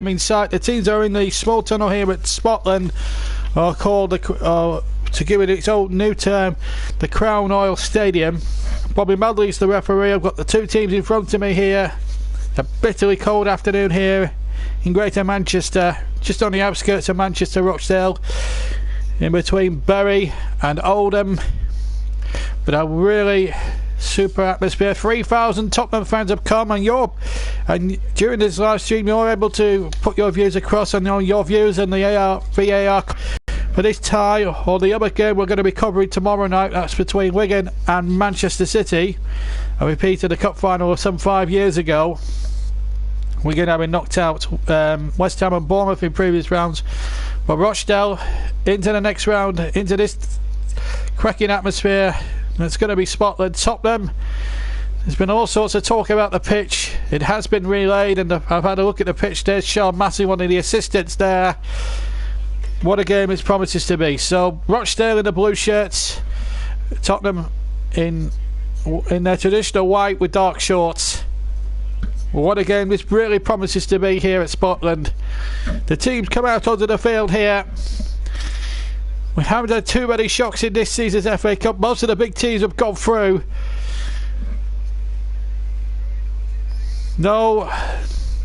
Inside, the teams are in the small tunnel here at Scotland, are called to give it its own new term, the Crown Oil Stadium. Bobby Madley's the referee. I've got the two teams in front of me here. A bitterly cold afternoon here in Greater Manchester, just on the outskirts of Manchester, Rochdale, in between Bury and Oldham. But a really super atmosphere. 3,000 Tottenham fans have come, and during this live stream you're able to put your views across and your views on the VAR for this tie or the other game we're going to be covering tomorrow night. That's between Wigan and Manchester City. I repeated the cup final of some 5 years ago. Wigan having knocked out West Ham and Bournemouth in previous rounds, but Rochdale into the next round, into this cracking atmosphere. It's going to be Scotland, Tottenham. There's been all sorts of talk about the pitch. It has been relayed, and I've had a look at the pitch. There's Sean Massey, one of the assistants there. What a game it promises to be. So Rochdale in the blue shirts, Tottenham in their traditional white with dark shorts. Well, what a game this really promises to be here at Scotland. The teams come out onto the field here. We haven't had too many shocks in this season's FA Cup. Most of the big teams have gone through. No,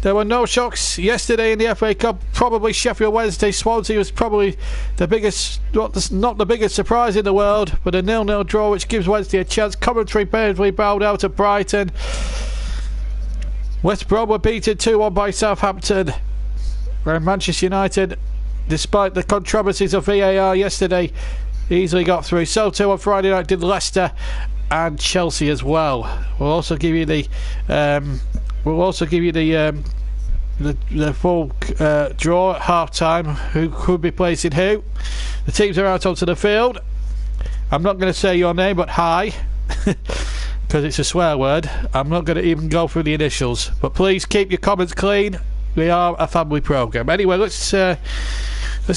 there were no shocks yesterday in the FA Cup. Probably Sheffield Wednesday. Swansea was probably the biggest, not the biggest surprise in the world, but a 0-0 draw which gives Wednesday a chance. Coventry painfully bowed out at Brighton. West Brom were beaten 2-1 by Southampton. And Manchester United, despite the controversies of VAR yesterday, easily got through. So too on Friday night did Leicester and Chelsea as well. We'll also give you the the full draw at half time. Who could be placing who? The teams are out onto the field. I'm not going to say your name, but hi, because it's a swear word. I'm not going to even go through the initials, but please keep your comments clean. We are a family programme. Anyway, let's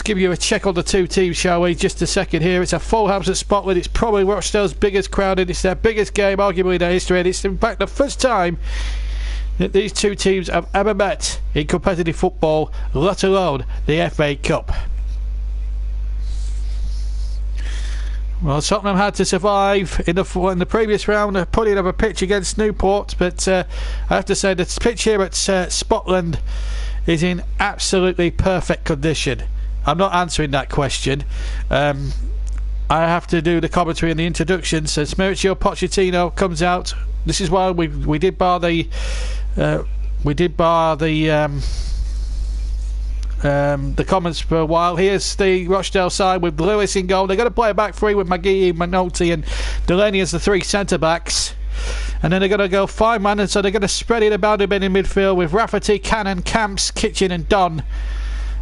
give you a check on the two teams, shall we? Just a second here. It's a full house at Scotland. It's probably Rochdale's biggest crowd, and it's their biggest game, arguably in their history. And it's in fact the first time that these two teams have ever met in competitive football, let alone the FA Cup. Well, Tottenham had to survive in the previous round, putting up a pitch against Newport, but I have to say the pitch here at Scotland is in absolutely perfect condition. I'm not answering that question. I have to do the commentary and the introduction. So Mauricio Pochettino comes out. This is why we did bar the comments for a while. Here's the Rochdale side with Lewis in goal. They're going to play a back three with McGee, Minotti and Delaney as the three centre backs, and then they're going to go 5-man, and so they're going to spread it about a bit in midfield with Rafferty, Cannon, Camps, Kitchen and Dunn,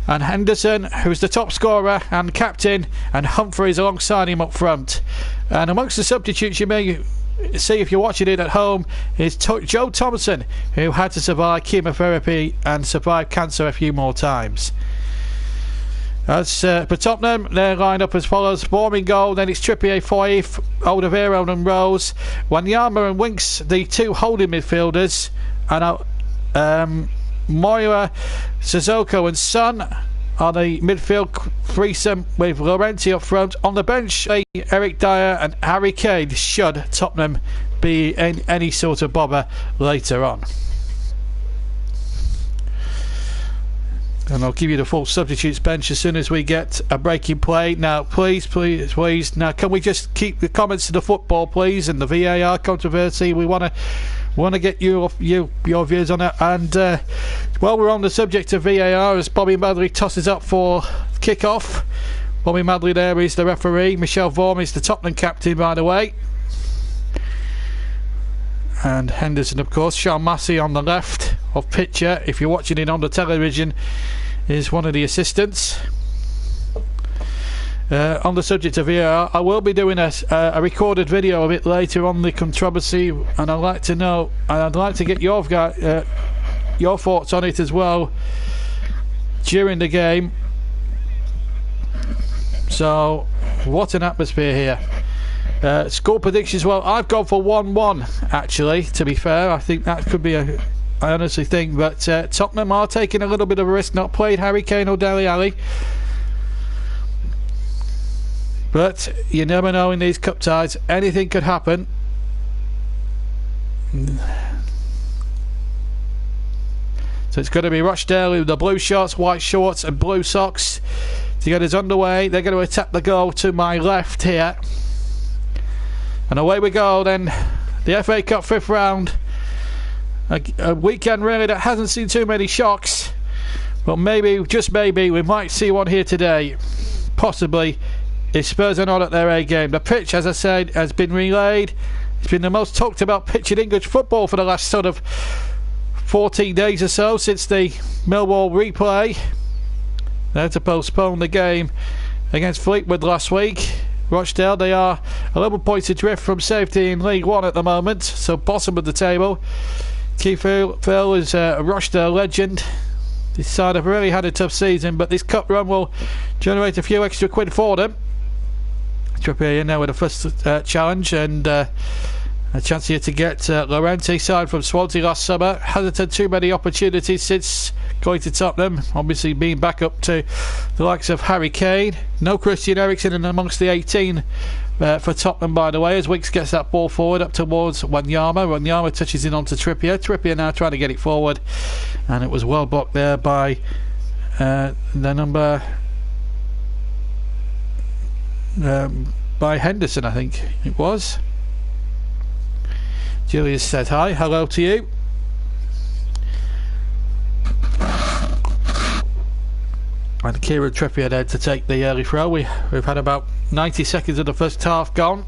and Henderson, who's the top scorer and captain, and Humphreys alongside him up front. And amongst the substitutes you may see if you're watching it at home is Joe Thompson, who had to survive chemotherapy and survive cancer a few more times. As for Tottenham, they're lined up as follows: Moura in goal, then it's Trippier, Foyth, Alderweireld and Rose, Wanyama and Winks, the two holding midfielders, and Moura, Sissoko and Son are the midfield threesome with Laurenti up front. On the bench, Eric Dyer and Harry Kane, should Tottenham be in any sort of bother later on. And I'll give you the full substitutes bench as soon as we get a break in play. Now, please. Now, can we just keep the comments to the football, please, and the VAR controversy? We want to get your views on it. And while we're on the subject of VAR, as Bobby Madley tosses up for kick-off, Bobby Madley there is the referee. Michel Vorm is the Tottenham captain, by the way. And Henderson, of course. Sean Massey on the left of picture, if you're watching it on the television, is one of the assistants. On the subject of VAR, I will be doing a recorded video of it later on the controversy, and I'd like to get your thoughts on it as well during the game. So, what an atmosphere here. Score predictions, well, I've gone for 1-1 actually, to be fair. I think that could be I honestly think. But Tottenham are taking a little bit of a risk, not played Harry Kane or Dele Alli. But you never know in these cup ties, anything could happen. So it's going to be Rochdale with the blue shorts, white shorts and blue socks to get us underway. They're going to attack the goal to my left here. And away we go then. The FA Cup 5th round. A weekend really that hasn't seen too many shocks. But maybe, just maybe, we might see one here today. Possibly, if Spurs are not at their A game. The pitch, as I said, has been relayed. It's been the most talked about pitch in English football for the last sort of 14 days or so since the Millwall replay. They had to postpone the game against Fleetwood last week. Rochdale, they are 11 points adrift from safety in League One at the moment, so bottom of the table. Keith Phil is a Rochdale legend. This side have really had a tough season, but this cup run will generate a few extra quid for them. Trippier in now with the first challenge, and a chance here to get Laurenti side from Swansea last summer. Hasn't had too many opportunities since going to Tottenham, obviously being back up to the likes of Harry Kane. No Christian Eriksen in amongst the 18 for Tottenham, by the way, as Winks gets that ball forward up towards Wanyama. Wanyama touches in onto Trippier. Trippier now trying to get it forward, and it was well blocked there by the number by Henderson, I think it was. Julius said hi, hello to you. And Kieran Trippier there to take the early throw. We've had about 90 seconds of the first half gone.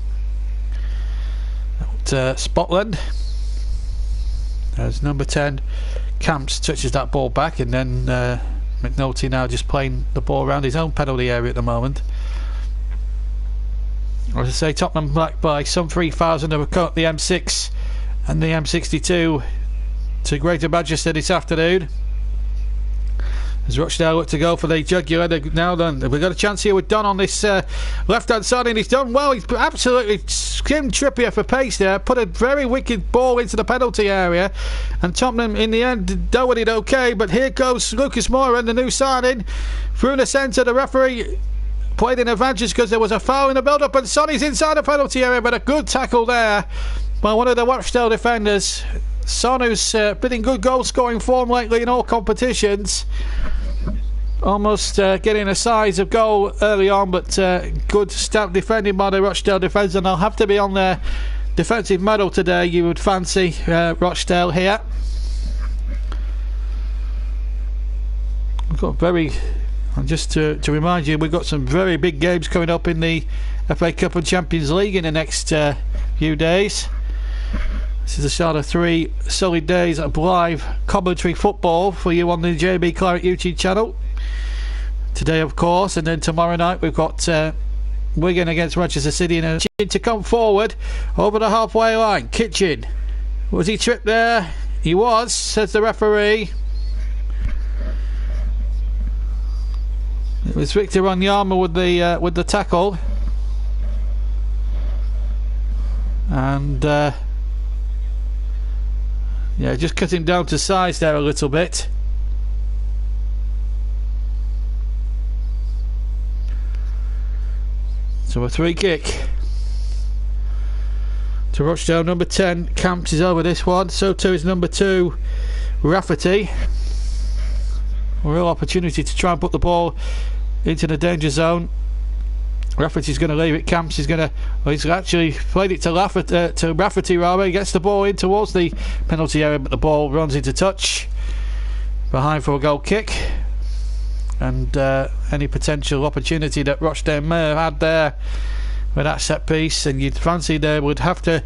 Scotland. As number 10 Camps touches that ball back, and then McNulty now just playing the ball around his own penalty area at the moment. As I say, Tottenham back by some 3,000 have cut the M6 and the M62 to Greater Manchester this afternoon. As Rochdale look to go for the jugular, now done. We've got a chance here with Dunn on this left-hand side, and he's done well. He's absolutely skimmed Trippier for pace there, put a very wicked ball into the penalty area, and Tottenham in the end dealt with it okay. But here goes Lucas Moura and the new signing through the centre. The referee played in advantage because there was a foul in the build-up, and Sonny's inside the penalty area, but a good tackle there by one of the Rochdale defenders. Son, who's been in good goal-scoring form lately in all competitions, almost getting a size of goal early on, but good stout defending by the Rochdale defence, and they'll have to be on their defensive medal today, you would fancy, Rochdale here. We've got and just to remind you, we've got some very big games coming up in the FA Cup and Champions League in the next few days. This is the start of 3 solid days of live commentary football for you on the JB Claret YouTube channel. Today, of course, and then tomorrow night we've got Wigan against Manchester City, and to come forward over the halfway line. Kitchen, was he tripped there? He was, says the referee. It was Victor Wanyama with the tackle, and yeah, just cut him down to size there a little bit. So a free kick to Rochdale. Number 10 Camps is over this one, so too is number 2 Rafferty. A real opportunity to try and put the ball into the danger zone. Rafferty's going to leave it. Camps is going to, well, he's actually played it to Rafferty rather. He gets the ball in towards the penalty area, but the ball runs into touch behind for a goal kick. And any potential opportunity that Rochdale may have had there with that set piece, and you'd fancy they would have to,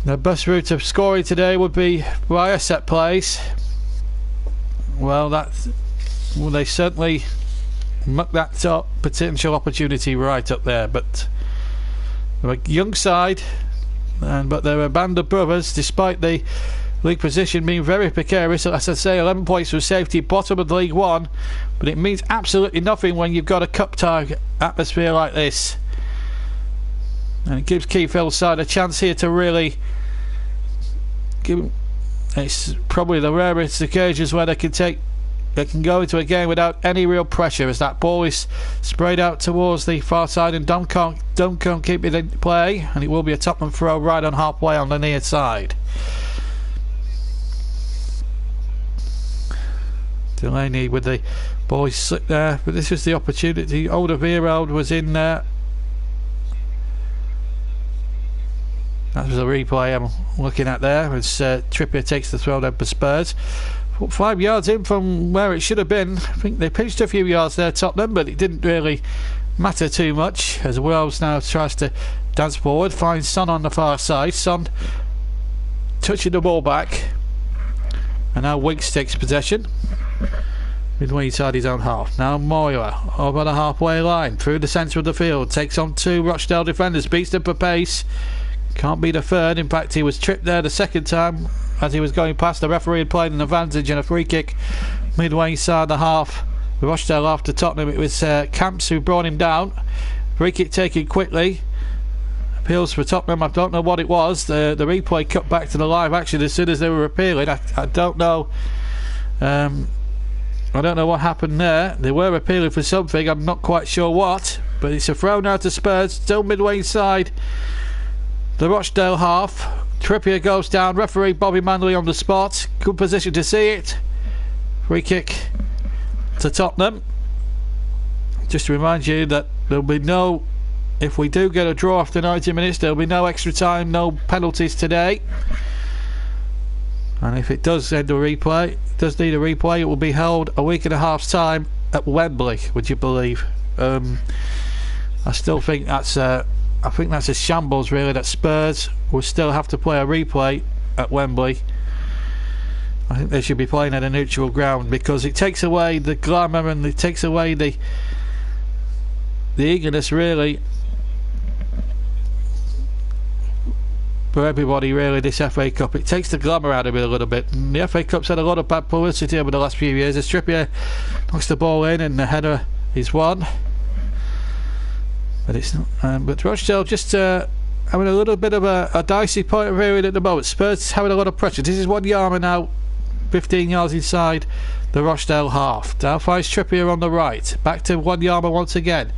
the best route of scoring today would be via set plays. Well, they certainly muck that up potential opportunity right up there, but they're a young side, but they're a band of brothers despite the league position being very precarious. As I say, 11 points from safety, bottom of League One, but it means absolutely nothing when you've got a cup tie atmosphere like this, and it gives Keith Hill's side a chance here to really it's probably the rarest occasions where they can go into a game without any real pressure, as that ball is sprayed out towards the far side and Dunn can't keep it in play, and it will be a Tottenham throw right on halfway on the near side. Delaney with the ball slipped there, but this was the opportunity. Alderweireld was in there. That was a replay I'm looking at there as Trippier takes the throw down for Spurs. 5 yards in from where it should have been. I think they pinched a few yards there, Tottenham, but it didn't really matter too much as Wells now tries to dance forward, finds Son on the far side. Son touching the ball back, and now Winks takes possession midway inside his own half. Now Moura over the halfway line through the centre of the field, takes on 2 Rochdale defenders, beats them for pace, can't be the third. In fact, he was tripped there the second time as he was going past. The referee had played an advantage and a free kick midway inside the half. Rochdale after Tottenham. It was Camps who brought him down. Free kick taken quickly. Appeals for Tottenham. I don't know what it was. The replay cut back to the live action as soon as they were appealing. I don't know. I don't know what happened there. They were appealing for something. I'm not quite sure what. But it's a throw now to Spurs. Still midway inside the Rochdale half. Trippier goes down. Referee Bobby Manley on the spot. Good position to see it. Free kick to Tottenham. Just to remind you that there'll be no, if we do get a draw after 90 minutes, there'll be no extra time, no penalties today. And if it does end a replay, does need a replay, it will be held a week and a half's time at Wembley, would you believe? I still think that's I think that's a shambles, really, that Spurs will still have to play a replay at Wembley. I think they should be playing at a neutral ground, because it takes away the glamour and it takes away the eagerness, really, for everybody, really, this FA Cup. It takes the glamour out of it a little bit. And the FA Cup's had a lot of bad publicity over the last few years. As Trippier knocks the ball in and the header is won. But it's not. But Rochdale just having a little bit of a dicey point of view at the moment. Spurs having a lot of pressure. This is Wanyama now, 15 yards inside the Rochdale half. Now finds Trippier on the right. Back to Wanyama once again.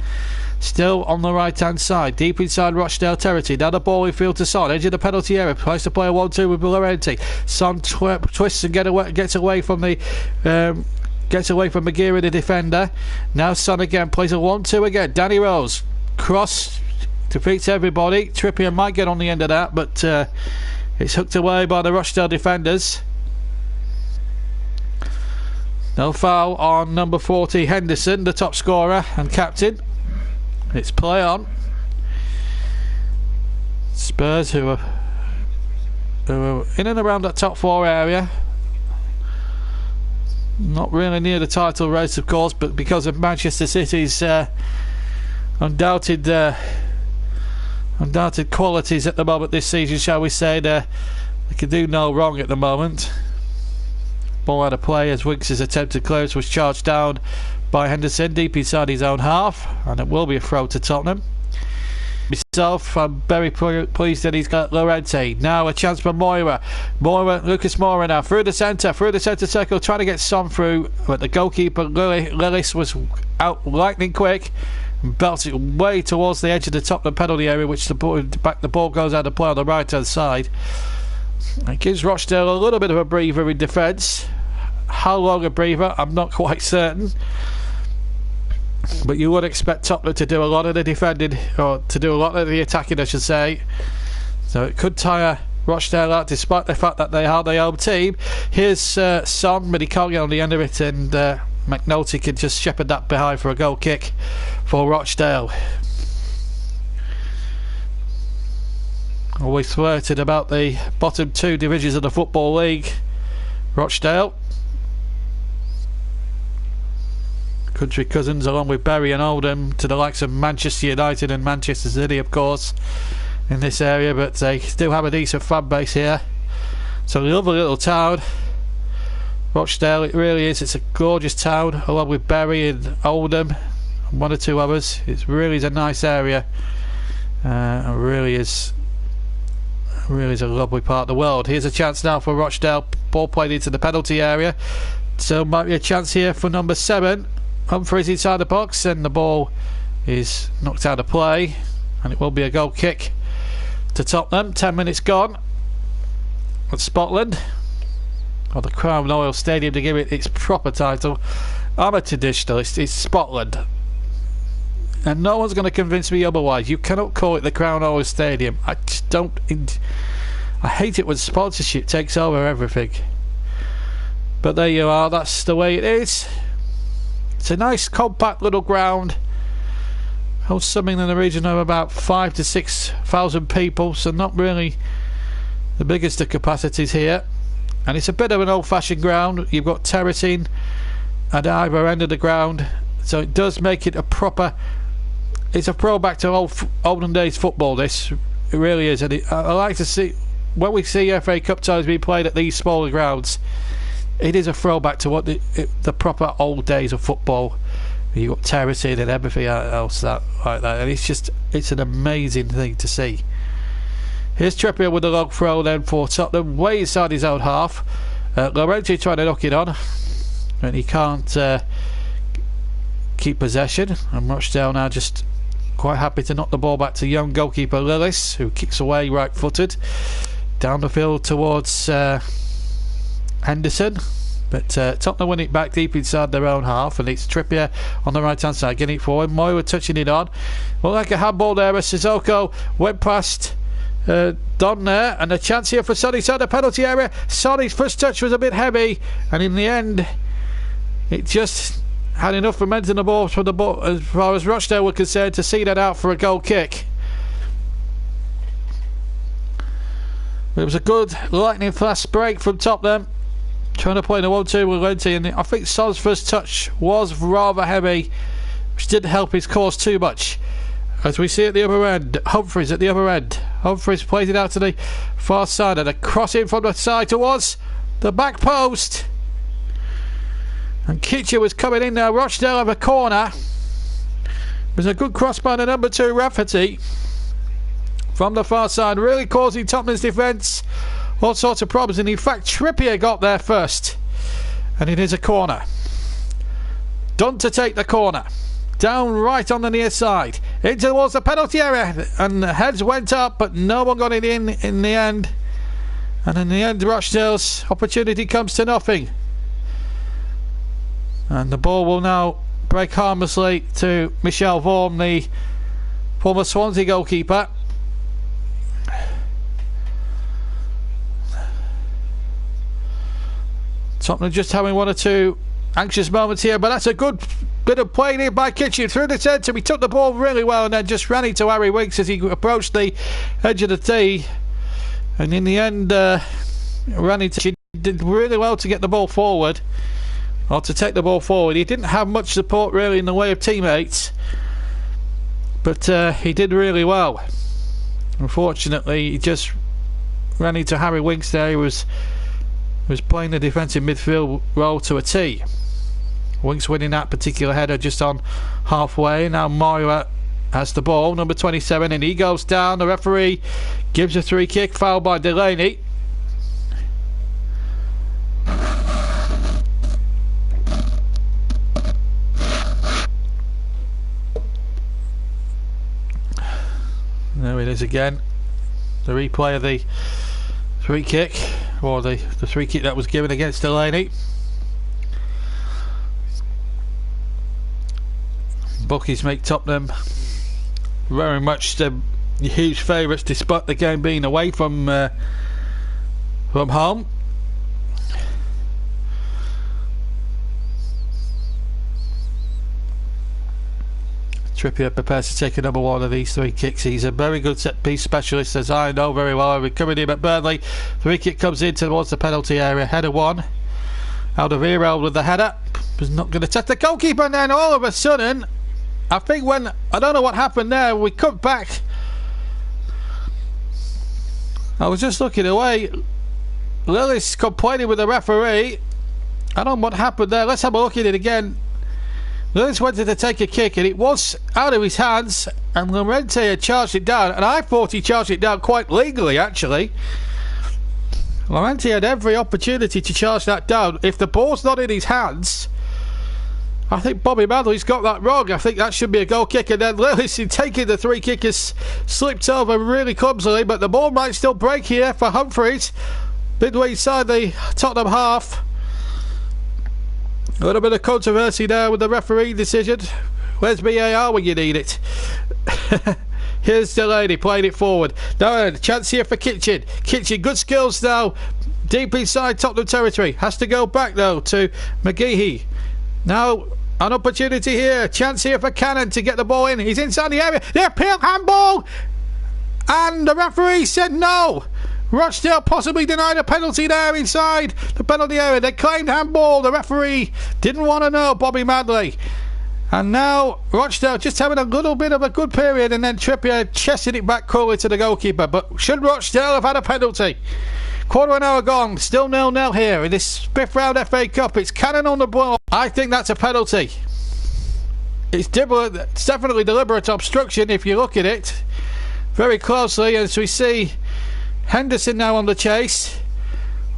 Still on the right hand side, deep inside Rochdale territory. Now the ball in field to Son, edge of the penalty area. Tries to play a 1-2 with Llorente. Son twists and gets away from the. Gets away from Maguire, the defender. Now Son again plays a 1-2 again. Danny Rose. Cross defeats everybody. Trippier might get on the end of that, but it's hooked away by the Rochdale defenders. No foul on number 40 Henderson, the top scorer and captain. It's play on. Spurs, who are in and around that top 4 area, not really near the title race, of course, but because of Manchester City's undoubted qualities at the moment this season, shall we say, they can do no wrong at the moment. Ball out of play as Winks' attempted clearance was charged down by Henderson deep inside his own half, and it will be a throw to Tottenham. Myself, I'm very pleased that he's got Llorente. Now a chance for Moura. Lucas Moura now through the centre circle, trying to get Son through, but the goalkeeper Lillis was out lightning quick and belts it way towards the edge of the Tottenham penalty area, which the ball goes out of play on the right hand side. It gives Rochdale a little bit of a breather in defence. How long a breather, I'm not quite certain, but you would expect Tottenham to do a lot of the defending, or to do a lot of the attacking, I should say. So it could tire Rochdale out, despite the fact that they are the home team. Here's Son, but he can't get on the end of it, and McNulty can just shepherd that behind for a goal kick for Rochdale. Always flirted about the bottom 2 divisions of the Football League, Rochdale. Country cousins, along with Bury and Oldham, to the likes of Manchester United and Manchester City, of course, in this area, but they do have a decent fan base here. So a lovely little town, Rochdale. It really is. It's a gorgeous town, along with Bury and Oldham and 1 or 2 others. It really is a nice area. It really is really is a lovely part of the world. Here's a chance now for Rochdale. Ball played into the penalty area. So might be a chance here for number 7. Humphreys inside the box, and the ball is knocked out of play, and it will be a goal kick to Tottenham. 10 minutes gone at Scotland, or the Crown Royal Stadium to give it its proper title. I'm a traditionalist. It's Scotland, and no one's going to convince me otherwise. You cannot call it the Crown Royal Stadium. I just don't. I hate it when sponsorship takes over everything. But there you are. That's the way it is. It's a nice compact little ground. Holds something in the region of about 5,000 to 6,000 people, so not really the biggest of capacities here. And it's a bit of an old-fashioned ground. You've got terracing at either end of the ground, so it does make it a proper. It's a throwback to olden days football. This it really is, and I like to see when we see FA Cup ties being played at these smaller grounds. It is a throwback to what the proper old days of football. You've got terracing and everything else like that, and it's an amazing thing to see. Here's Trippier with a long throw then for Tottenham, way inside his own half. Laurenti trying to knock it on, and he can't keep possession. And Rochdale now just quite happy to knock the ball back to young goalkeeper Lillis, who kicks away right-footed down the field towards Henderson. But Tottenham win it back deep inside their own half, and it's Trippier on the right hand side getting it forward. Moura touching it on. Well, like a handball there as Sissoko went past Don there, and a chance here for Sonny inside the penalty area. Sonny's first touch was a bit heavy, and in the end it just had enough momentum in the ball from the ball as far as Rochdale were concerned to see that out for a goal kick. But it was a good lightning fast break from Tottenham, trying to play the 1-2 with Laurenti, and I think Son's first touch was rather heavy, which didn't help his cause too much. As we see at the other end, Humphreys at the other end. Humphreys plays it out to the far side, and a cross in from the side towards the back post. And Kitcher was coming in there. Rochdale have a corner. It was a good cross by the number 2 Rafferty from the far side, really causing Tottenham's defence all sorts of problems. And in fact, Trippier got there first, and it is a corner. Done to take the corner. Down right on the near side, in towards the penalty area, and the heads went up, but no one got it in the end. And in the end, Rochdale's opportunity comes to nothing, and the ball will now break harmlessly to Michel Vorm, the former Swansea goalkeeper. Tottenham just having one or two anxious moments here, but that's a good bit of play here by Kitchen through the centre. He took the ball really well and then just ran into Harry Winks as he approached the edge of the tee, and in the end he did really well to get the ball forward, or to take the ball forward. He didn't have much support really in the way of teammates, but he did really well. Unfortunately, he just ran into Harry Winks there. He was playing the defensive midfield role to a T. Winks winning that particular header just on halfway. Now Moura has the ball, number 27, and he goes down. The referee gives a free kick, foul by Delaney. There it is again. The replay of the free kick, or the free kick that was given against Delaney. Bookies make Tottenham very much the huge favourites, despite the game being away from home. Trippier prepares to take another one of these three kicks. He's a very good set piece specialist, as I know very well. I've been coming in at Burnley. Free kick comes in towards the penalty area. Header one. Alderweireld with the header. Was not going to touch the goalkeeper, and then all of a sudden, I think I don't know what happened there, we cut back. I was just looking away. Lillis complaining with the referee. I don't know what happened there. Let's have a look at it again. Lewis wanted to take a kick and it was out of his hands, and Llorente had charged it down, and I thought he charged it down quite legally actually. Llorente had every opportunity to charge that down. If the ball's not in his hands, I think Bobby Madley's got that wrong. I think that should be a goal kick, and then Lewis, in taking the free kick, has slipped over really clumsily, but the ball might still break here for Humphreys midway inside the Tottenham half. A little bit of controversy there with the referee decision. Where's VAR when you need it? Here's Delaney playing it forward. Now, chance here for Kitchen. Kitchen, good skills now. Deep inside Tottenham territory. Has to go back, though, to McGeehee. Now, an opportunity here. Chance here for Cannon to get the ball in. He's inside the area. They appeal handball. And the referee said no. Rochdale possibly denied a penalty there inside the penalty area. They claimed handball. The referee didn't want to know, Bobby Madley. And now Rochdale just having a little bit of a good period, and then Trippier chesting it back coolly to the goalkeeper. But should Rochdale have had a penalty? Quarter of an hour gone. Still 0-0 here in this fifth round FA Cup. It's Cannon on the ball. I think that's a penalty. It's definitely deliberate obstruction if you look at it very closely, as we see Henderson now on the chase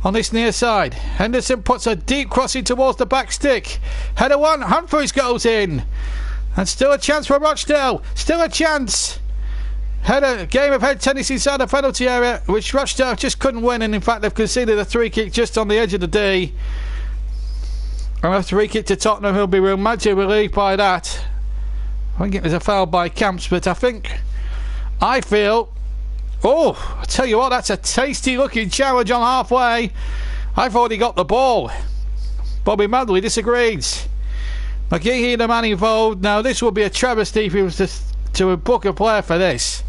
on this near side. Henderson puts a deep crossing towards the back stick. Header one, Humphreys goes in, and still a chance for Rochdale. Still a chance. Header, game of head tennis inside the penalty area, which Rochdale just couldn't win, and in fact they've conceded a free kick just on the edge of the D. And a free kick to Tottenham, who'll be romantically relieved by that. I think it was a foul by Camps, but I feel, oh, I tell you what, that's a tasty looking challenge on halfway. I thought he got the ball. Bobby Madley disagrees. McGeehee, the man involved. Now this would be a travesty if he was to book a player for this.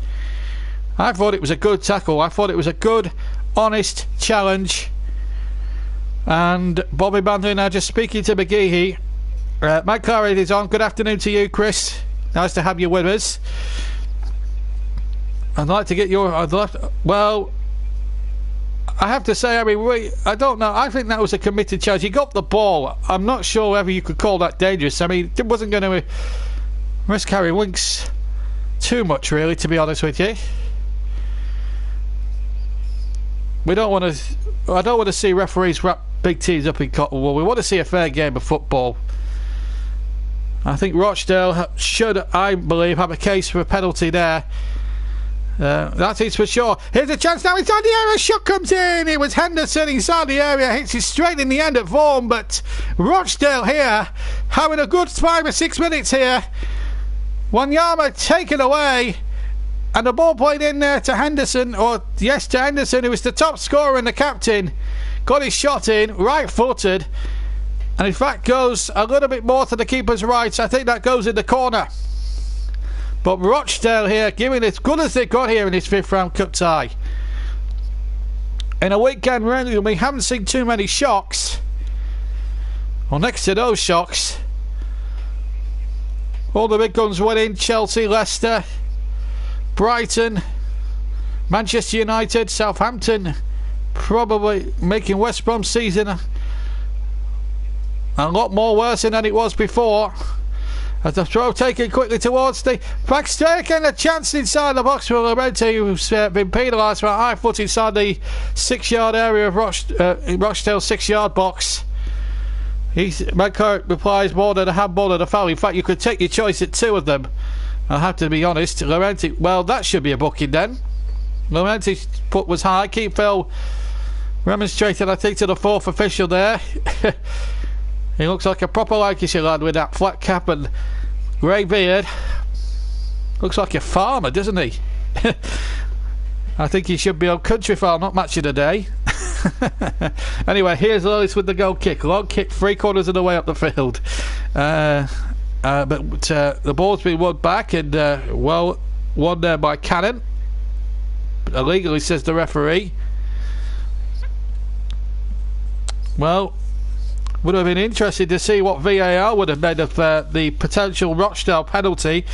I thought it was a good tackle. I thought it was a good, honest challenge. And Bobby Madley now just speaking to McGeehee. Matt Clary is on. Good afternoon to you, Chris. Nice to have you with us. I'd like to get your... well, I have to say, I mean, I don't know. I think that was a committed charge. He got the ball. I'm not sure whether you could call that dangerous. I mean, it wasn't going to risk Harry Winks too much, really, to be honest with you. I don't want to see referees wrap big teams up in cotton wool. We want to see a fair game of football. I think Rochdale should, I believe, have a case for a penalty there. That is for sure. Here's a chance now inside the area. Shot comes in. It was Henderson inside the area. Hits it straight in the end at Vaughan. But Rochdale here having a good 5 or 6 minutes here. Wanyama taken away. And the ball played in there to Henderson. To Henderson, who was the top scorer and the captain. Got his shot in, right footed. And in fact goes a little bit more to the keeper's right. I think that goes in the corner. But Rochdale here giving as good as they got here in this fifth round cup tie. In a weekend really we haven't seen too many shocks. Well, next to those shocks, all the big guns winning. Chelsea, Leicester, Brighton, Manchester United, Southampton, probably making West Brom's season a lot more worse than it was before. As the throw taken quickly towards the back stick, and a chance inside the box for Llorente, who's been penalised for a high foot inside the 6-yard area of Rochdale's 6-yard box. Medcourt replies more than a handball and a foul. In fact, you could take your choice at 2 of them. I have to be honest. Llorente, well, that should be a booking then. Llorente's foot was high. Keepville remonstrated, I think, to the 4th official there. He looks like a proper Lancashire lad with that flat cap and grey beard. Looks like a farmer, doesn't he? I think he should be on Country Farm, not Match of the Day. Anyway, here's Lewis with the goal kick. Long kick, 3/4 of the way up the field. But the ball's been won back, and well won there by Cannon. Illegally, says the referee. Well, would have been interesting to see what VAR would have made of the potential Rochdale penalty.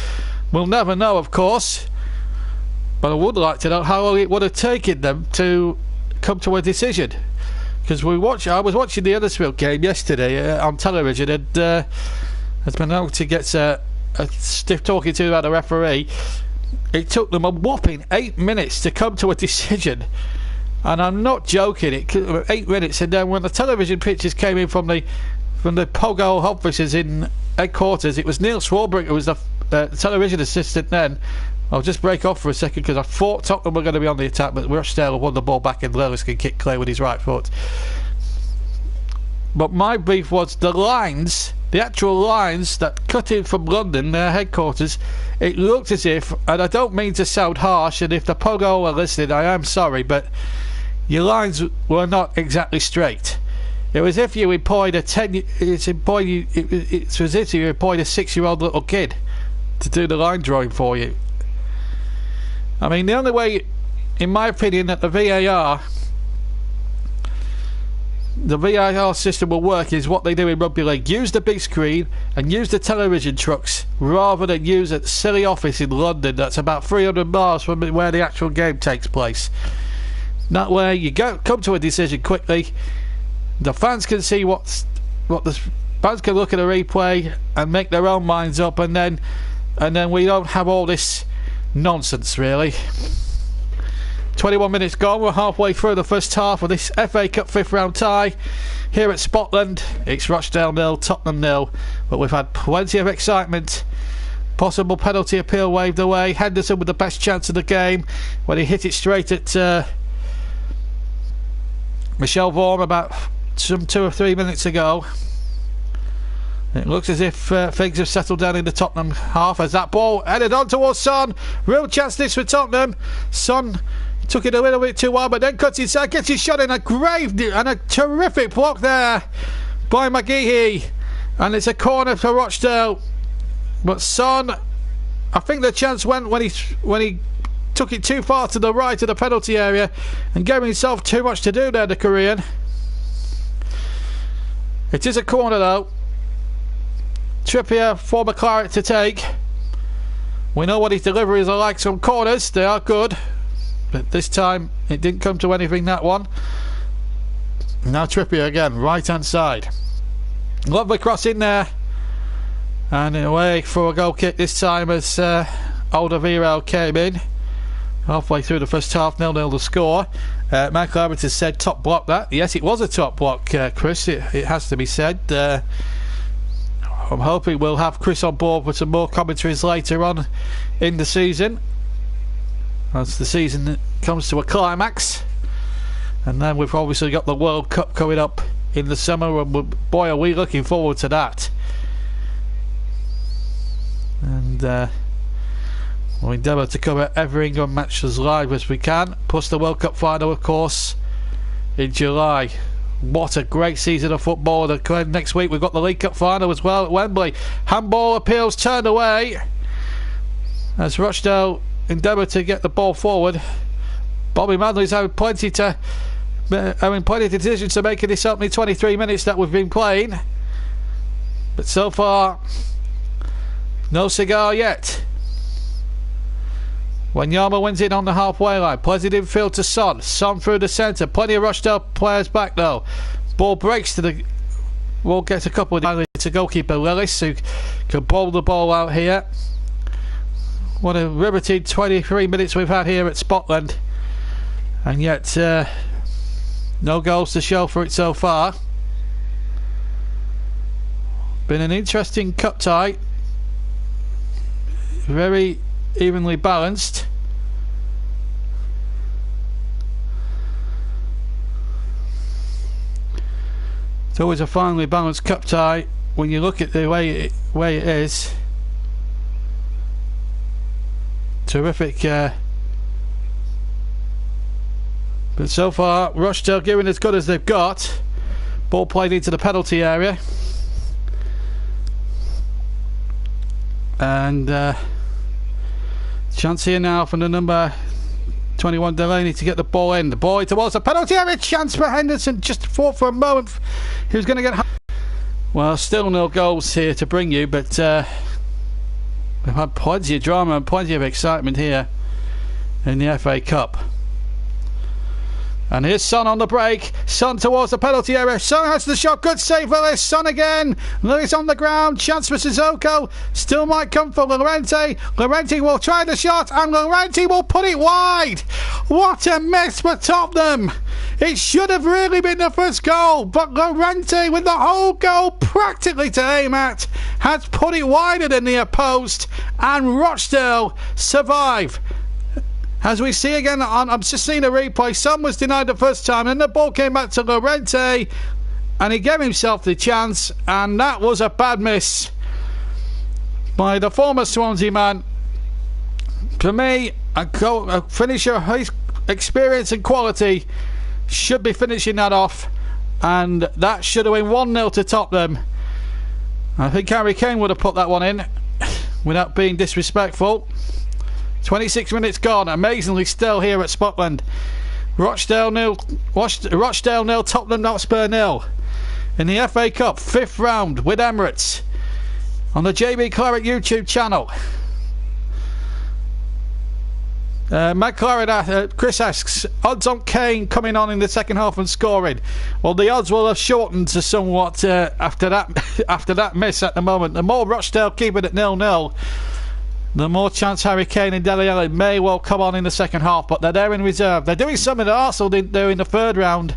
We'll never know, of course, but I would like to know how long it would have taken them to come to a decision. Because I was watching the Huddersfield game yesterday on television, and has been able to get a stiff talking to about the referee. It took them a whopping 8 minutes to come to a decision, and I'm not joking. It took 8 minutes, and then when the television pictures came in from the Pogo offices in headquarters, it was Neil Swarbrick who was the television assistant then. I'll just break off for a second because I thought Tottenham were going to be on the attack, but Rochdale won the ball back and Lewis can kick clear with his right foot. But my beef was the lines, the actual lines that cut in from London, their headquarters. It looked as if, and I don't mean to sound harsh, and if the Pogo are listening, I am sorry, but your lines were not exactly straight. It was if you employed a 6-year-old little kid to do the line drawing for you. I mean, the only way, in my opinion, that the VAR system will work is what they do in rugby league. Use the big screen and use the television trucks rather than use a silly office in London that's about 300 miles from where the actual game takes place. That way you come to a decision quickly. The fans can see what the fans can look at a replay and make their own minds up, and then we don't have all this nonsense, really. 21 minutes gone. We're halfway through the first half of this FA Cup 5th round tie here at Scotland. It's Rochdale 0, Tottenham 0, but we've had plenty of excitement. Possible penalty appeal waved away. Henderson with the best chance of the game when he hit it straight at Michel Vorm about some 2 or 3 minutes ago. It looks as if things have settled down in the Tottenham half as that ball headed on towards Son. Real chance this for Tottenham. Son took it a little bit too wide, but then cuts inside, gets his shot in, a terrific block there by McGeehee, and it's a corner for Rochdale. But Son, I think the chance went when he took it too far to the right of the penalty area and gave himself too much to do there, the Korean. It is a corner though. Trippier, former claret to take. We know what his deliveries are like on corners. They are good, but this time it didn't come to anything, that one. Now Trippier again, right hand side. Lovely cross in there, and away for a goal kick this time as Alderweireld came in. Halfway through the first half, 0-0 the score. Michael Everett has said top block that. Yes, it was a top block, Chris, it has to be said. I'm hoping we'll have Chris on board with some more commentaries later on in the season, as the season comes to a climax. And then we've obviously got the World Cup coming up in the summer, and boy are we looking forward to that. And we'll endeavour to cover every England match as live as we can, plus the World Cup final, of course, in July. What a great season of football. Next week we've got the League Cup final as well at Wembley. Handball appeals turned away as Rochdale endeavour to get the ball forward. Bobby Manley's having plenty of decisions to make in this opening 23 minutes that we've been playing, but so far no cigar yet. Wanyama wins it on the halfway line, plays it infield to Son through the centre. Plenty of Rochdale players back though. Ball breaks to the... We'll get a couple of... to goalkeeper Lillis, who can bowl the ball out here. What a riveting 23 minutes we've had here at Scotland, and yet no goals to show for it so far. Been an interesting cup tie, very evenly balanced. It's always a finely balanced cup tie when you look at the way it is. Terrific, but so far Rochdale giving as good as they've got. Ball played into the penalty area, and chance here now from the number 21 Delaney to get the ball in. The ball towards the penalty area. Chance for Henderson. Just thought for a moment he was going to get... Well, still no goals here to bring you, but we've had plenty of drama and plenty of excitement here in the FA Cup. And here's Son on the break. Son towards the penalty area. Son has the shot. Good save for this. Son again. Lewis on the ground. Chance for Sissoko. Still might come for Llorente. Llorente will try the shot. And Llorente will put it wide. What a miss for Tottenham. It should have really been the first goal. But Llorente, with the whole goal practically to aim at, has put it wider than the post. And Rochdale survive. As we see again, I'm just seeing a replay. Son was denied the first time, and the ball came back to Llorente, and he gave himself the chance, and that was a bad miss by the former Swansea man. For me, a finisher, his experience and quality should be finishing that off, and that should have been 1-0 to Tottenham. I think Harry Kane would have put that one in without being disrespectful. 26 minutes gone, amazingly still here at Spotland. Rochdale nil, Tottenham Hotspur nil. In the FA Cup, 5th round with Emirates. On the JB Claret YouTube channel. Chris asks, odds on Kane coming on in the second half and scoring. Well, the odds will have shortened to somewhat after that miss at the moment. The more Rochdale keep it at 0-0, the more chance Harry Kane and Dele Alli may well come on in the second half, but they're there in reserve. They're doing something that Arsenal didn't do in the 3rd round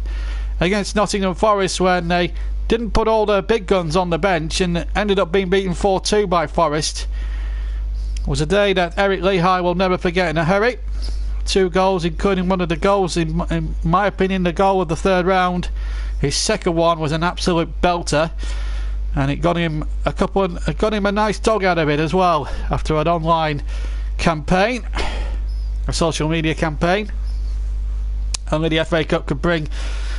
against Nottingham Forest, when they didn't put all their big guns on the bench and ended up being beaten 4-2 by Forest. It was a day that Eric Lehigh will never forget in a hurry. 2 goals, including one of the goals, in my opinion, the goal of the 3rd round. His second one was an absolute belter. And it got him a nice dog out of it as well, after an online campaign, a social media campaign. Only the FA Cup could bring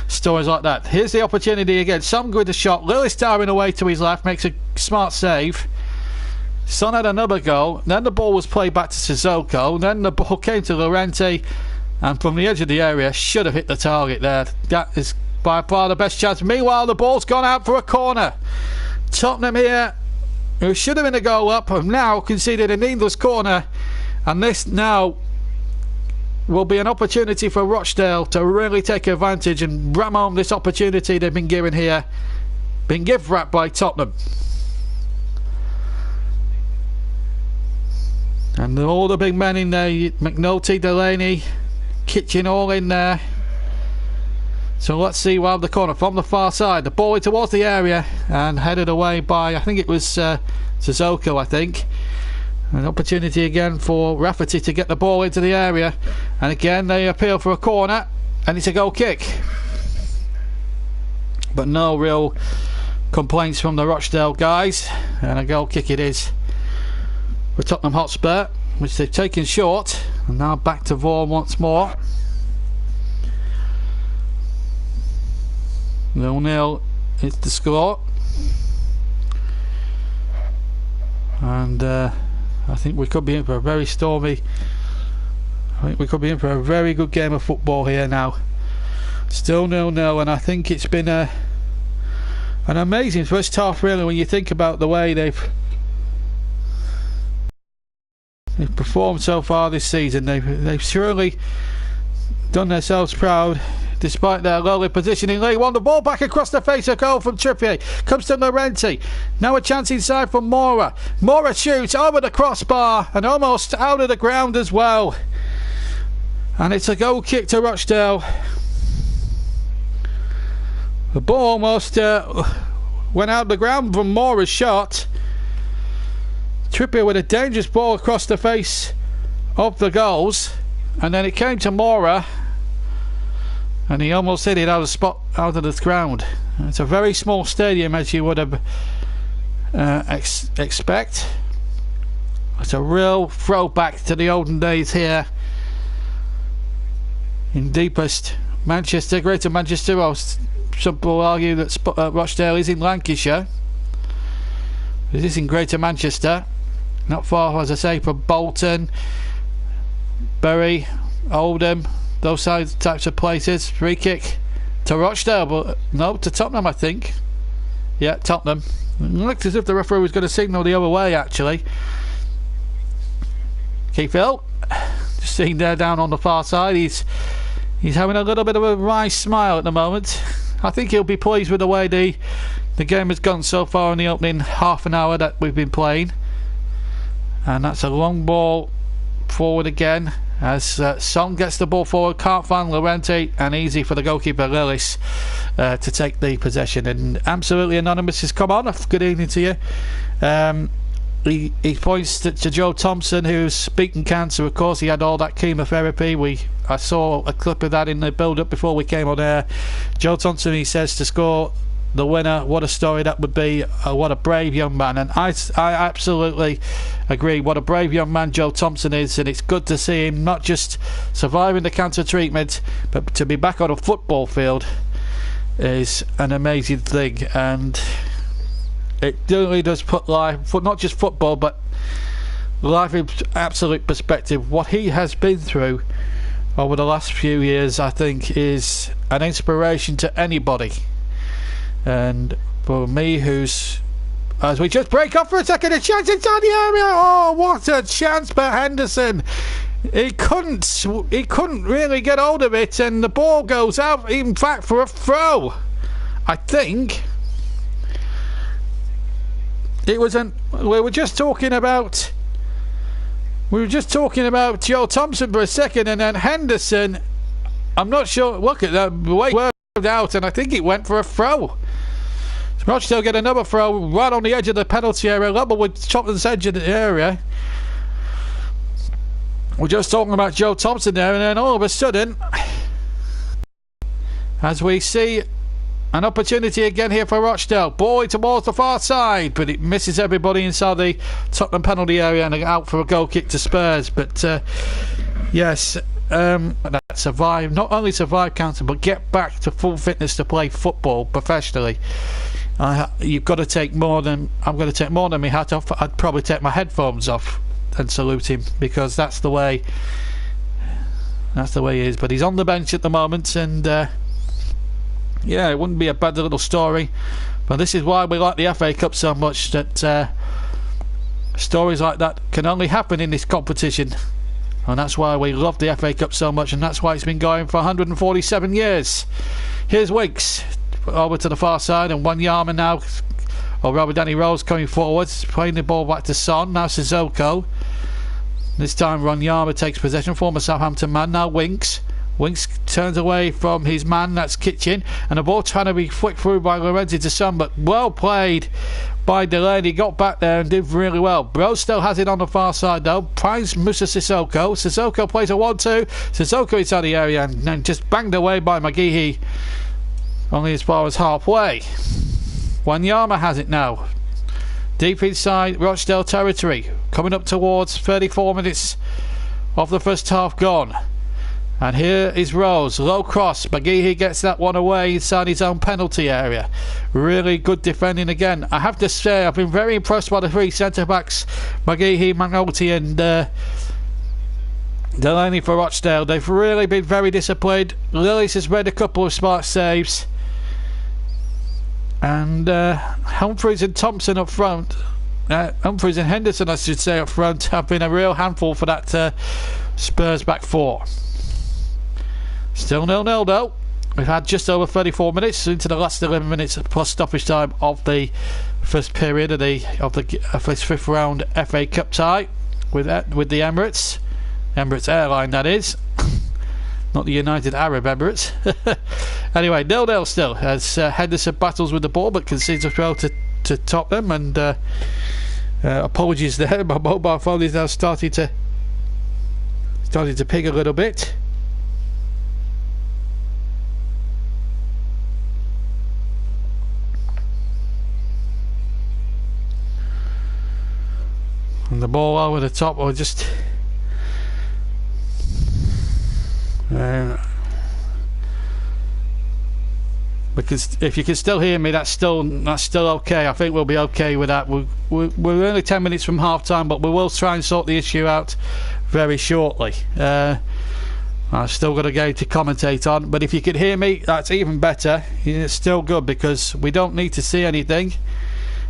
stories like that. Here's the opportunity again. Son with the shot. Lewis towering away to his left, makes a smart save. Son had another goal. Then the ball was played back to Sissoko. Then the ball came to Llorente, and from the edge of the area, should have hit the target there. That is by far the best chance. Meanwhile, the ball's gone out for a corner. Tottenham here, who should have been a goal up, have now conceded a needless corner, and this now will be an opportunity for Rochdale to really take advantage and ram home this opportunity they've been given here, been gift wrapped by Tottenham. And all the big men in there, McNulty, Delaney, Kitchen, all in there. So let's see, we'll have the corner from the far side. The ball in towards the area and headed away by, I think it was Sissoko, I think. An opportunity again for Rafferty to get the ball into the area. And again, they appeal for a corner, and it's a goal kick. But no real complaints from the Rochdale guys. And a goal kick it is for Tottenham Hotspur, which they've taken short. And now back to Vaughan once more. 0-0 is the score, and I think we could be in for a very stormy. I think we could be in for a very good game of football here now. Still 0-0, and I think it's been an amazing first half, really, when you think about the way they've performed so far this season. They've surely done themselves proud. Despite their lowly position in League One, the ball back across the face, a goal from Trippier. Comes to Llorente. Now a chance inside for Moura. Moura shoots over the crossbar and almost out of the ground as well. And it's a goal kick to Rochdale. The ball almost went out the ground from Moura's shot. Trippier with a dangerous ball across the face of the goals. And then it came to Moura, and he almost hit it out of the ground. It's a very small stadium, as you would have expect. It's a real throwback to the olden days here in deepest Manchester, Greater Manchester. Well, some people argue that Rochdale is in Lancashire. It is in Greater Manchester, not far, as I say, from Bolton, Bury, Oldham, those types of places. Free kick to Rochdale, but no, to Tottenham, I think. Yeah, Tottenham. It looked as if the referee was going to signal the other way, actually. Keith Hill, just seen there down on the far side. He's He's having a little bit of a wry smile at the moment. I think he'll be pleased with the way the game has gone so far in the opening half an hour that we've been playing. And that's a long ball forward again as Son gets the ball forward, can't find Llorente, and easy for the goalkeeper Lillis to take the possession. And Absolutely Anonymous has come on. Good evening to you. He points to Joe Thompson, who's beaten cancer. Of course, he had all that chemotherapy. I saw a clip of that in the build-up before we came on air. Joe Thompson, he says, to score the winner. What a story that would be. What a brave young man. And I absolutely agree. What a brave young man Joe Thompson is. And it's good to see him not just surviving the cancer treatment, but to be back on a football field is an amazing thing. And it really does put life, not just football, but life in absolute perspective. What he has been through over the last few years, I think, is an inspiration to anybody. And for me, as we just break up for a second, a chance inside the area. Oh, what a chance for Henderson! He couldn't really get hold of it, and the ball goes out. In fact, for a throw, I think. We were just talking about Joe Thompson for a second, and then Henderson. I'm not sure. Look at that way it worked out, and I think it went for a throw. Rochdale get another throw right on the edge of the penalty area, level with Tottenham's edge of the area. We're just talking about Joe Thompson there, and then all of a sudden, as we see an opportunity again here for Rochdale, ball towards the far side, but it misses everybody inside the Tottenham penalty area and out for a goal kick to Spurs. But yes, that survive, not only survive cancer, but get back to full fitness to play football professionally. You've got to take more than I'm going to take more than my hat off. I'd probably take my headphones off and salute him, because that's the way he is. But he's on the bench at the moment, and yeah, it wouldn't be a bad little story. But this is why we like the FA Cup so much, that stories like that can only happen in this competition. And that's why we love the FA Cup so much, and that's why it's been going for 147 years. Here's Winks over to the far side, and Wanyama now, or rather Danny Rose coming forwards, playing the ball back to Son. Now Sissoko. This time Wanyama takes possession, former Southampton man. Now Winks turns away from his man, that's Kitchen, and the ball trying to be flicked through by Lorenzi to Son, but well played by Delaney. Got back there and did really well. Rose still has it on the far side though, finds Musa Sissoko. Sissoko plays a 1-2. Sissoko inside the area and then just banged away by McGeehee, only as far as halfway. Wanyama has it now, deep inside Rochdale territory, coming up towards 34 minutes of the first half gone. And here is Rose, low cross. McGeehee gets that one away inside his own penalty area. Really good defending again. I have to say, I've been very impressed by the three centre-backs, McGeehee, Mangoti and Delaney for Rochdale. They've really been very disciplined. Lillis has made a couple of smart saves. And Humphreys and Thompson up front, Humphreys and Henderson I should say up front, have been a real handful for that Spurs back four. Still 0-0 though. We've had just over 34 minutes into the last 11 minutes plus stoppage time of the first period of this fifth round FA Cup tie with the Emirates Airline, that is. Not the United Arab Emirates. Anyway, 0-0 still as Henderson battles with the ball but concedes a throw to Tottenham, and apologies there, my mobile phone is now starting to ping a little bit. And the ball over the top, or just because if you can still hear me, that's still okay. I think we'll be okay with that. We're only 10 minutes from half time, but we will try and sort the issue out very shortly. I've still got a game to commentate on, but if you can hear me, that's even better. It's still good because we don't need to see anything.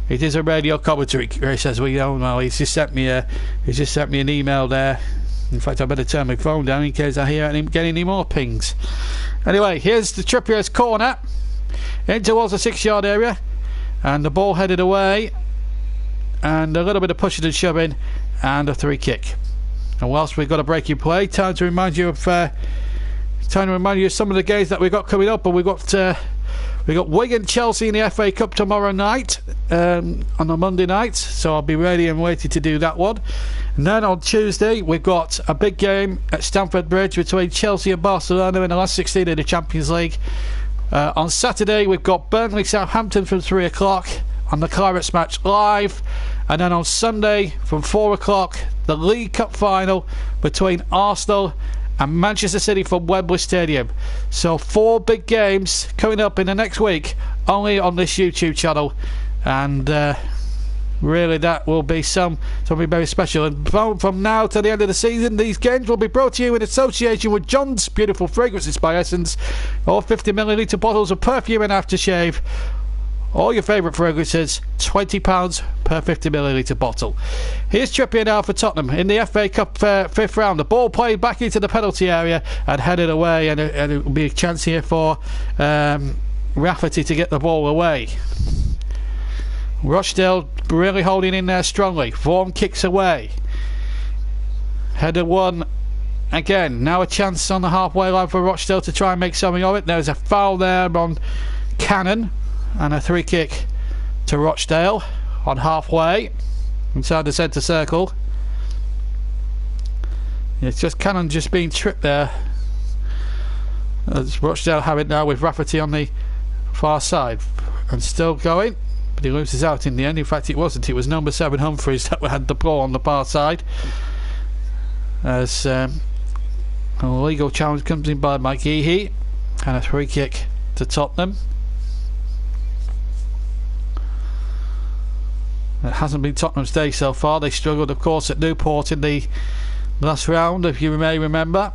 It is a radio commentary, Chris, as we all know. He's just sent me an email there In fact, I better turn my phone down in case I hear him getting any more pings. Anyway, here's the Trippier's corner in towards the 6-yard area, and the ball headed away, and a little bit of pushing and shoving, and a free kick. And whilst we've got a break in play, time to remind you of some of the games that we've got coming up. And we've got Wigan Chelsea in the FA Cup tomorrow night, on a Monday night, so I'll be ready and waiting to do that one. And then on Tuesday we've got a big game at Stamford Bridge between Chelsea and Barcelona in the last 16 of the Champions League. On Saturday we've got Burnley Southampton from 3 o'clock on the Clarets Match Live, and then on Sunday from 4 o'clock the League Cup final between Arsenal and Manchester City from Wembley Stadium. So 4 big games coming up in the next week, only on this YouTube channel, and really that will be something very special. And from now to the end of the season, these games will be brought to you in association with John's Beautiful Fragrances by Essens, or 50ml bottles of perfume and aftershave. All your favourite fragrances, £20 per 50ml bottle. Here's Trippier now for Tottenham in the FA Cup 5th round. The ball played back into the penalty area and headed away, and it will be a chance here for Rafferty to get the ball away. Rochdale really holding in there strongly. Vaughan kicks away. Header one again. Now a chance on the halfway line for Rochdale to try and make something of it. There's a foul there on Cannon, and a free kick to Rochdale on halfway inside the centre circle. It's just Cannon just being tripped there, as Rochdale have it now with Rafferty on the far side and still going, but he loses out in the end. In fact, it wasn't, it was number 7 Humphreys that had the ball on the far side, as a legal challenge comes in by Mike Ehe, and a free kick to Tottenham. It hasn't been Tottenham's day so far. They struggled, of course, at Newport in the last round, if you may remember.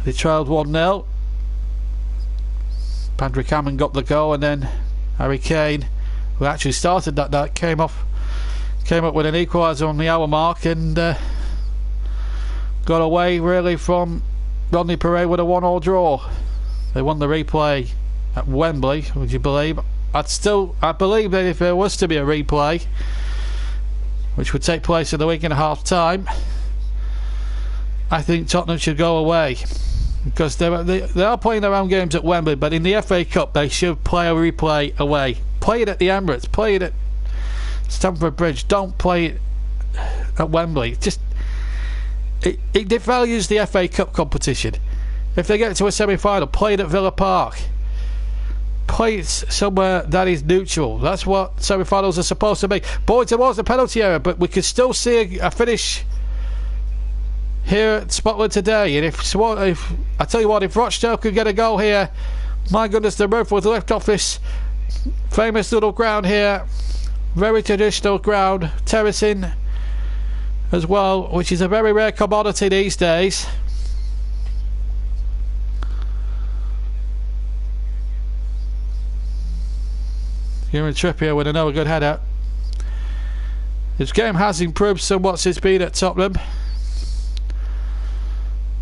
They trailed 1-0. Patrick Hammond got the goal, and then Harry Kane, who actually started that night, came up with an equaliser on the hour mark, and got away really from Rodney Parade with a 1-1 draw. They won the replay at Wembley, would you believe? I believe that if there was to be a replay, which would take place in a week and a half time, I think Tottenham should go away, because they are playing their own games at Wembley, but in the FA Cup they should play a replay away. Play it at the Emirates, play it at Stamford Bridge, don't play it at Wembley. It devalues the FA Cup competition. If they get to a semi-final, play it at Villa Park. Play it somewhere that is neutral. That's what semi-finals are supposed to be. Ball towards the penalty area, but we could still see a finish here at Scotland today. And if I tell you what, if Rochdale could get a goal here, my goodness, the roof was left off this famous little ground here, very traditional ground, terracing as well, which is a very rare commodity these days. Kieran Trippier with another good header. His game has improved somewhat since being at Tottenham.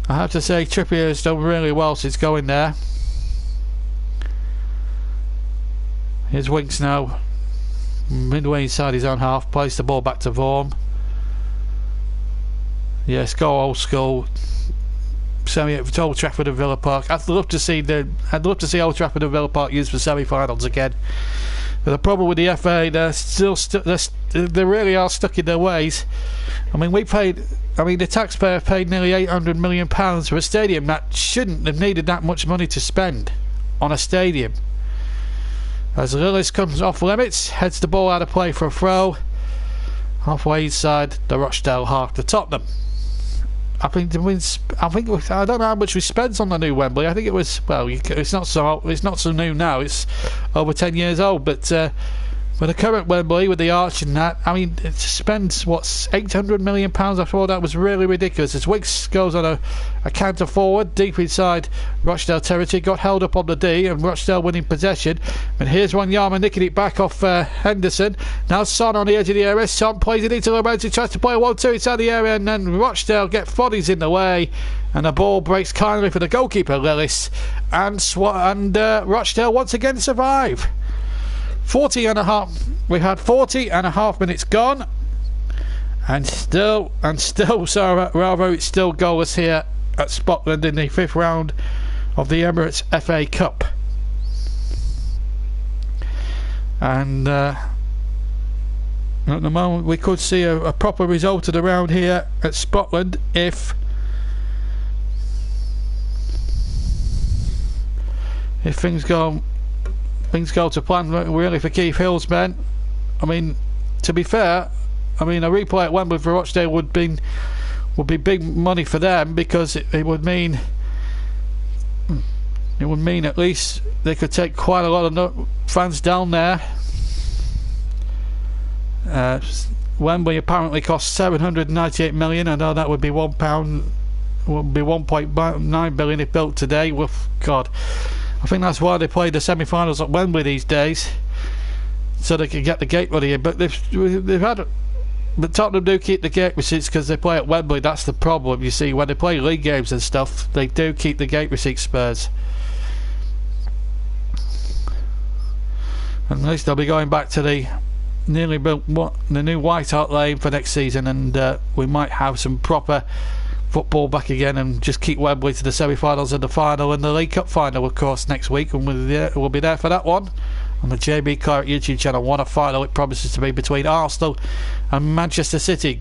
I have to say Trippier has done really well since going there. Here's Winks now, midway inside his own half, plays the ball back to Vaughan. Yes, go old school. Semi at Old Trafford and Villa Park. I'd love to see Old Trafford and Villa Park used for semi-finals again. But the problem with the FA, they really are stuck in their ways. I mean, the taxpayer paid nearly £800 million for a stadium that shouldn't have needed that much money to spend on a stadium. As Lillis comes off limits, heads the ball out of play for a throw, halfway inside the Rochdale half to Tottenham. I don't know how much we spent on the new Wembley. I think it was, well, it's not so new now. It's over 10 years old, but For the current Wembley with the arch and that, I mean, it spends, what, £800 million? I thought that was really ridiculous. As Wicks goes on a counter forward, deep inside Rochdale territory, got held up on the D, and Rochdale winning possession. But here's Wanyama nicking it back off Henderson. Now Son on the edge of the area. Son plays it into Lorenzo, tries to play a 1-2 inside the area, and then Rochdale get bodies in the way. And the ball breaks kindly for the goalkeeper, Lillis. And Rochdale once again survive. 40 and a half. We had 40 and a half minutes gone, and still, so rather, it's still goalless here at Spotland in the 5th round of the Emirates FA Cup. And at the moment, we could see a proper result of the round here at Spotland if things go to plan really for Keith Hill's men. I mean, to be fair, a replay at Wembley for Rochdale would be big money for them, because it would mean at least they could take quite a lot of fans down there. Wembley apparently cost £798 million. I know that would be £1.9 billion if built today. God, I think that's why they played the semi-finals at Wembley these days, so they can get the gate money in. But but Tottenham do keep the gate receipts because they play at Wembley. That's the problem, you see. When they play league games and stuff, they do keep the gate receipts, Spurs. And at least they'll be going back to the newly built the new White Hart Lane for next season, and we might have some proper football back again, and just keep Wembley to the semi-finals and the final, and the League Cup final, of course, next week, and we'll be there for that one on the JB Clark YouTube channel. What a final it promises to be between Arsenal and Manchester City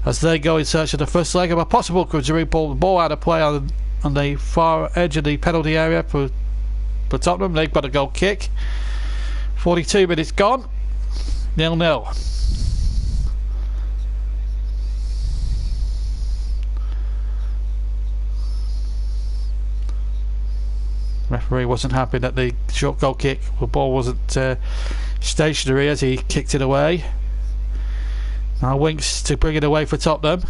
as they go in search of the first leg of a possible quadruple. The ball out of play on the far edge of the penalty area for Tottenham. They've got a goal kick. 42 minutes gone. 0-0. Referee wasn't happy that the short goal kick, the ball wasn't stationary as he kicked it away. Now Winks to bring it away for Tottenham.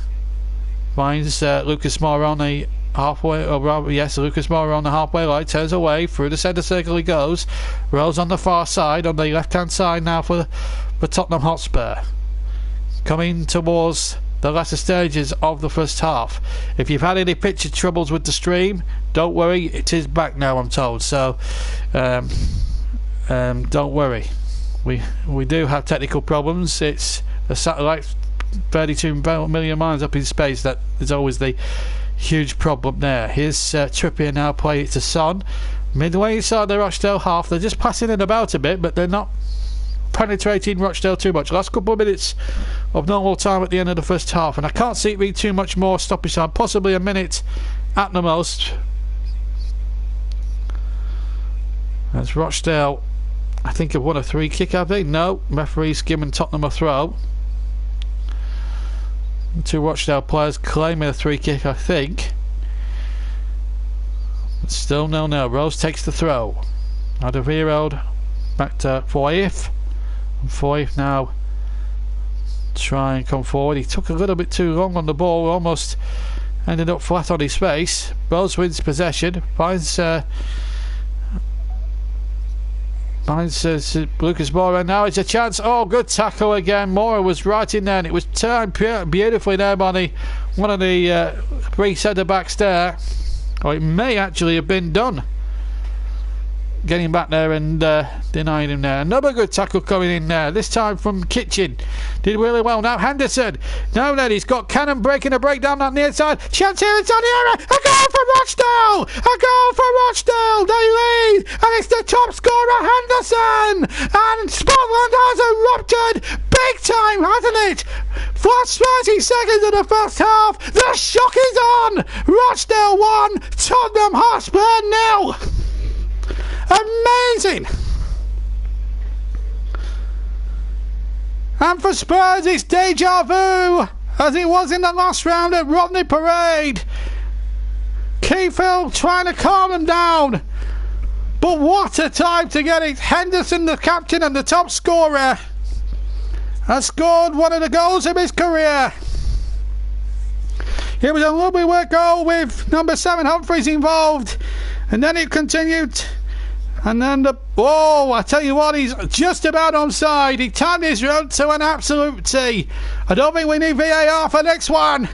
Finds Lucas Moura on the halfway, Lucas Moura on the halfway line, turns away, through the centre circle he goes, rolls on the far side, on the left hand side now for Tottenham Hotspur. Coming towards the latter stages of the first half. If you've had any picture troubles with the stream, don't worry, it is back now, I'm told, so don't worry. We do have technical problems. It's a satellite 32 million miles up in space. That is always the huge problem there. Here's Trippier now playing it to Son, midway inside the Rochdale half. They're just passing it about a bit, but they're not penetrating Rochdale too much. Last couple of minutes of normal time at the end of the first half, and I can't see it being too much more stoppage time, possibly a minute at the most. As Rochdale, I think, have won a free kick, have they? No, referee's given Tottenham a throw. Two Rochdale players claiming a free kick, I think. But still 0-0. Rose takes the throw. Alderweireld back to Foyth. And Foyth now try and come forward. He took a little bit too long on the ball, almost ended up flat on his face. Rose wins possession, finds Lucas Moura. Now it's a chance. Oh, good tackle again. Moura was right in there, and it was turned beautifully there by one of the three centre backs there. Or it may actually have been done. Getting back there and denying him there. Another good tackle coming in there, this time from Kitchen. Did really well. Now Henderson. Now then, he's got Cannon breaking a breakdown on the inside. Chance here inside the area. A goal for Rochdale! A goal for Rochdale! They lead! And it's the top scorer, Henderson! And Scotland has erupted big time, hasn't it? Last 30 seconds of the first half. The shock is on! Rochdale 1, Tottenham Hotspur 0. Amazing! And for Spurs, it's deja vu, as it was in the last round at Rodney Parade. Keith Hill trying to calm them down, But what a time to get it. Henderson, the captain and the top scorer, has scored one of the goals of his career. It was a lovely work goal with number 7 Humphreys involved, and then it continued, and then I tell you what, he's just about onside. He timed his road to an absolute T. I don't think we need VAR for the next one.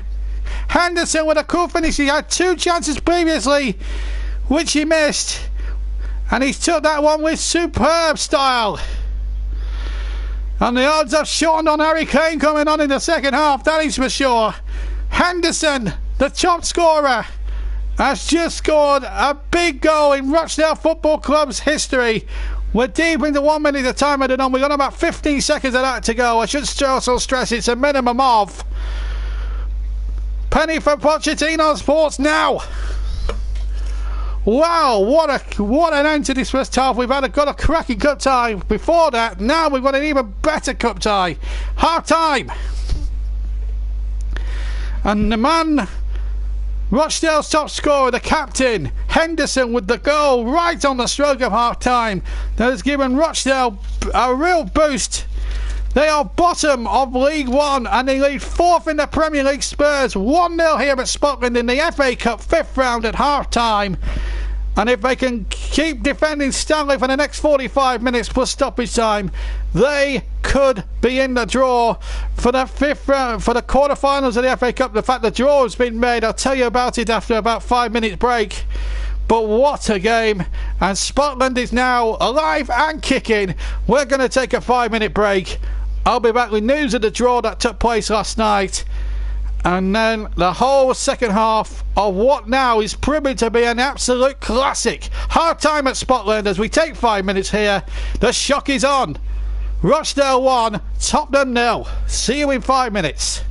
Henderson with a cool finish. He had 2 chances previously which he missed, and he's took that one with superb style. And the odds have shortened on Harry Kane coming on in the second half, that is for sure. Henderson, the top scorer, has just scored a big goal in Rochdale Football Club's history. We're deep into 1 minute of time added on. We've got about 15 seconds of that to go. I should also stress it's a minimum of. Penny for Pochettino Sports now. Wow, what an end to this first half. We've got a cracking cup tie before that. Now we've got an even better cup tie. Half time. And the man, Rochdale's top scorer, the captain, Henderson, with the goal right on the stroke of half time. That has given Rochdale a real boost. They are bottom of League One and they lead 4th in the Premier League. Spurs 1-0 here at Scotland in the FA Cup 5th round at half time. And if they can keep defending Stanley for the next 45 minutes plus stoppage time, they could be in the draw for the 5th round, for the quarterfinals of the FA Cup. The fact the draw has been made, I'll tell you about it after about 5 minutes break. But what a game, and Scotland is now alive and kicking. We're going to take a 5-minute break. I'll be back with news of the draw that took place last night, and then the whole second half of what now is proving to be an absolute classic. Half time at Scotland as we take 5 minutes here. The shock is on. Rochdale 1, Tottenham 0. See you in 5 minutes.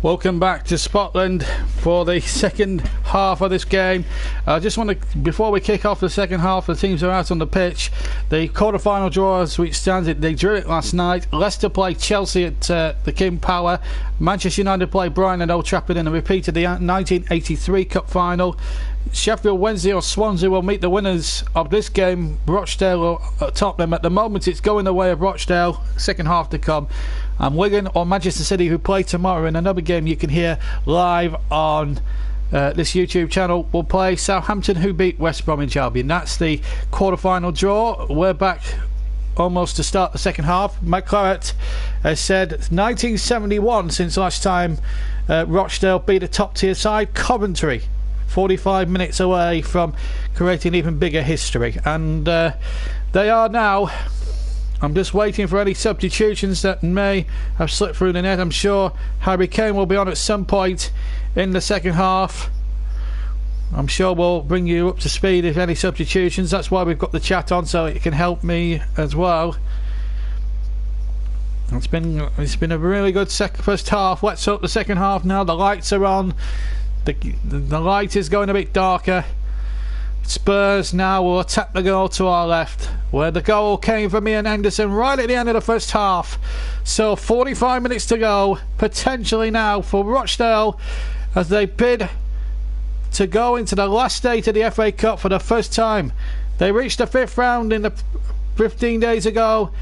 Welcome back to Scotland for the second half of this game. I just want to, before we kick off the second half, the teams are out on the pitch. The quarter-final draw as it stands, they drew it last night. Leicester played Chelsea at the King Power. Manchester United played Brighton at Old Trafford in a repeat of the 1983 Cup final. Sheffield Wednesday or Swansea will meet the winners of this game, Rochdale or Tottenham. At the moment it's going the way of Rochdale, second half to come. And Wigan or Manchester City, who play tomorrow in another game you can hear live on this YouTube channel, will play Southampton, who beat West Bromwich Albion. That's the quarter-final draw. We're back almost to start the second half. Mike Claret has said 1971 since last time Rochdale beat a top-tier side. Coventry, 45 minutes away from creating even bigger history. And they are now... I'm just waiting for any substitutions that may have slipped through the net. I'm sure Harry Kane will be on at some point in the second half. I'm sure we'll bring you up to speed if any substitutions. That's why we've got the chat on, so it can help me as well. It's been a really good first half. Let's hope the second half now. The lights are on. The light is going a bit darker. Spurs now will attack the goal to our left, where the goal came from Ian Henderson right at the end of the first half. So 45 minutes to go, potentially now for Rochdale, as they bid to go into the last stage of the FA Cup for the first time. They reached the fifth round in the 15 days ago.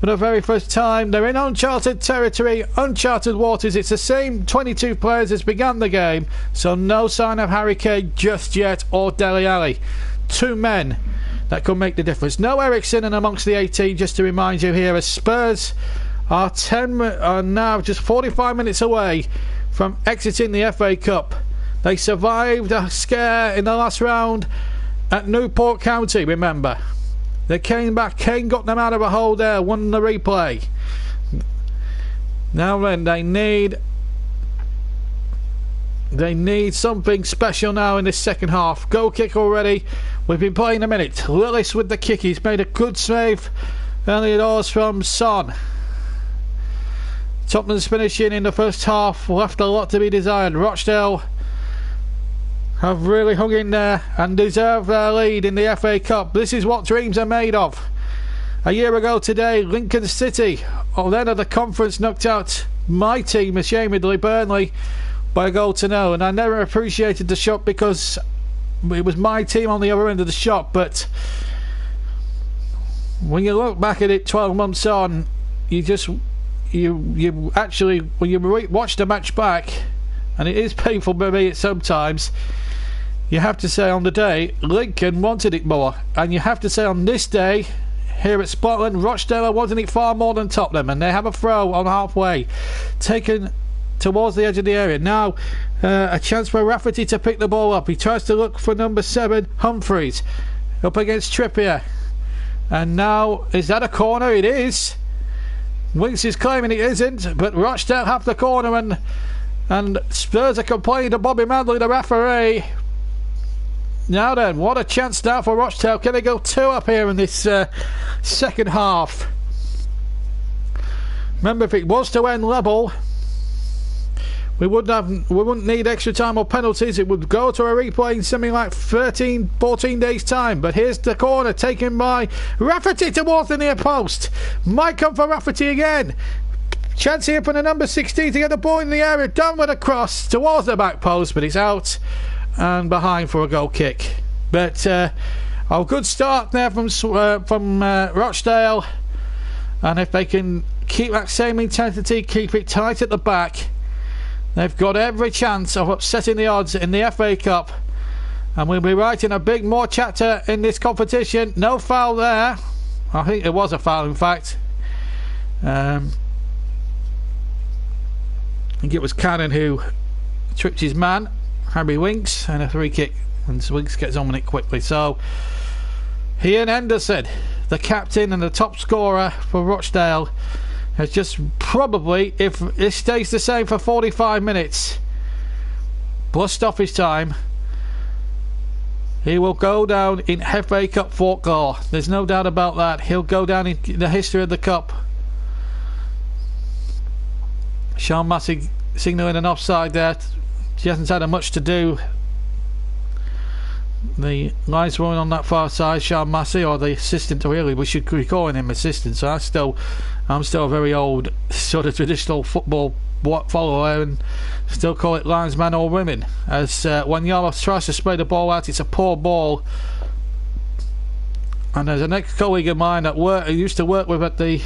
For the very first time, they're in uncharted territory, uncharted waters. It's the same 22 players as began the game, so no sign of Harry Kane just yet, or Dele Alli. Two men that could make the difference. No Eriksen in amongst the 18, just to remind you here, as Spurs are now just 45 minutes away from exiting the FA Cup. They survived a scare in the last round at Newport County, remember. They came back. Kane got them out of a hole there, won the replay. Now then, they need something special now in this second half. Goal kick already. We've been playing a minute. Lillis with the kick. He's made a good save early doors from Son. Tottenham's finishing in the first half left a lot to be desired. Rochdale have really hung in there and deserve their lead in the FA Cup. This is what dreams are made of. A year ago today, Lincoln City, then of the conference, knocked out my team, ashamedly, Burnley, by a goal to nil. And I never appreciated the shot because it was my team on the other end of the shot. But when you look back at it 12 months on, you actually, when you watch the match back, and it is painful for me sometimes, you have to say on the day Lincoln wanted it more, and you have to say on this day here at Scotland, Rochdale are wanting it far more than Tottenham, and they have a throw on halfway taken towards the edge of the area. Now a chance for Rafferty to pick the ball up. He tries to look for number 7 Humphreys up against Trippier, and now is that a corner? It is. Winks is claiming it isn't, but Rochdale have the corner, and Spurs are complaining to Bobby Madley, the referee. Now then, what a chance now for Rochdale. Can they go 2 up here in this second half? Remember, if it was to end level, we wouldn't need extra time or penalties. It would go to a replay in something like 14 days time. But here's the corner taken by Rafferty towards the near post. Might come for Rafferty again. Chance here for the number 16 to get the ball in the area, done with a cross towards the back post, but it's out and behind for a goal kick. But a good start there from Rochdale, and if they can keep that same intensity, keep it tight at the back, they've got every chance of upsetting the odds in the FA Cup, and we'll be writing a big more chapter in this competition. No foul there. I think it was a foul, in fact. I think it was Cannon who tripped his man, Harry Winks, and a free kick, and Winks gets on with it quickly. So Ian Henderson, the captain and the top scorer for Rochdale, has just probably, if it stays the same for 45 minutes plus stoppage time, he will go down in FA Cup folklore. There's no doubt about that. He'll go down in the history of the cup. Sean Massey signalling an offside there. She hasn't had much to do. The lineswoman on that far side, Sean Massey, or the assistant, really, we should be calling him assistant. So I'm still a very old sort of traditional football follower, and still call it linesman or women. As when Yarmouth tries to spray the ball out, it's a poor ball. And there's an ex-colleague of mine at work, I used to work with at a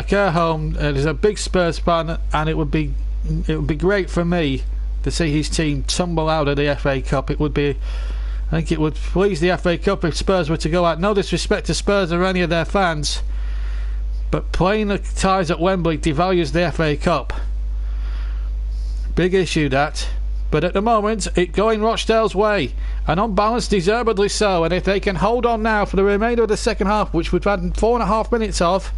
care home. There's a big Spurs fan, and it would be great for me to see his team tumble out of the FA Cup. I think it would please the FA Cup if Spurs were to go out. No disrespect to Spurs or any of their fans, but playing the ties at Wembley devalues the FA Cup. Big issue that. But at the moment, it's going Rochdale's way, and on balance, deservedly so. And if they can hold on now for the remainder of the second half, which we've had 4.5 minutes of,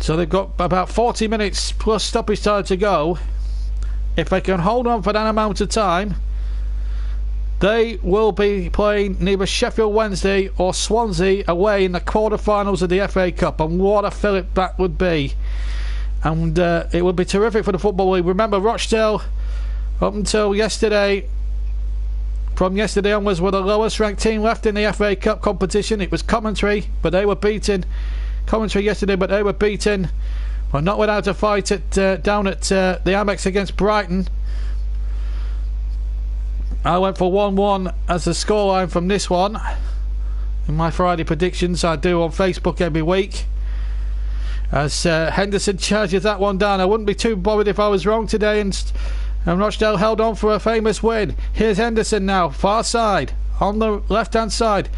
so they've got about 40 minutes plus stoppage time to go. If they can hold on for that amount of time, they will be playing neither Sheffield Wednesday or Swansea away in the quarter-finals of the FA Cup, and what a fillip that would be. And it would be terrific for the Football League. Remember, Rochdale, up until yesterday, from yesterday onwards, were the lowest ranked team left in the FA Cup competition. It was Coventry, but they were beaten. Coventry yesterday, but they were beaten. Well, not without a fight down at the Amex against Brighton. I went for 1-1 as the scoreline from this one. In my Friday predictions I do on Facebook every week. As Henderson charges that one down. I wouldn't be too bothered if I was wrong today, and Rochdale held on for a famous win. Here's Henderson now, far side, on the left-hand side.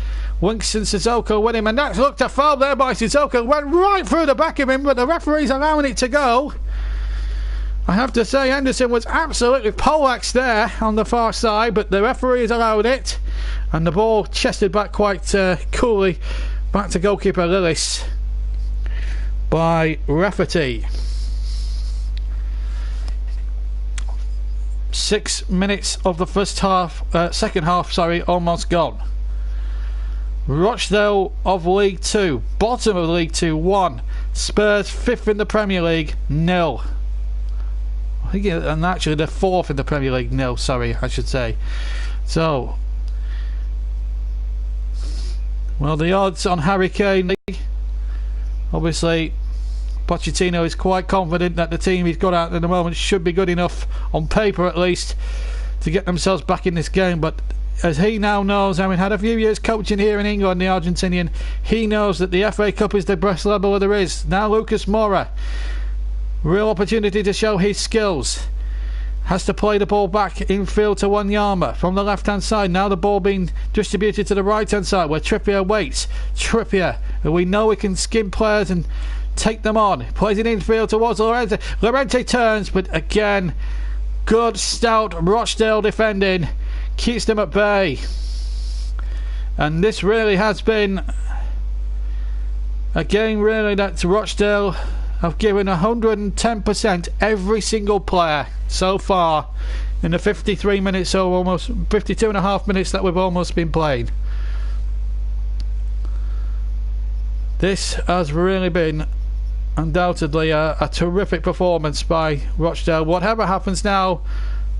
Winks and Sissoko with him, and that looked a foul there by Sissoko. Went right through the back of him, but the referee's allowing it to go. I have to say, Henderson was absolutely poleaxed there on the far side, but the referee has allowed it, and the ball chested back quite coolly back to goalkeeper Lillis by Rafferty. 6 minutes of the second half, almost gone. Rochdale of League 2, bottom of League 2, 1. Spurs 5th in the Premier League, 0. I think, and actually they're 4th in the Premier League, 0. Sorry, I should say. So, well, the odds on Harry Kane, obviously, Pochettino is quite confident that the team he's got out at the moment should be good enough, on paper at least, to get themselves back in this game. But as he now knows, having had a few years coaching here in England, the Argentinian, he knows that the FA Cup is the best level there is. Now Lucas Moura, real opportunity to show his skills. Has to play the ball back infield to Wanyama from the left hand side. Now the ball being distributed to the right hand side where Trippier waits. Trippier, who we know he can skim players and take them on, plays it infield towards Llorente. Llorente turns, but again, good stout Rochdale defending keeps them at bay. And this really has been a game really that Rochdale have given 110% every single player so far in the 53 minutes or almost 52 and a half minutes that we've almost been playing. This has really been undoubtedly a terrific performance by Rochdale. Whatever happens now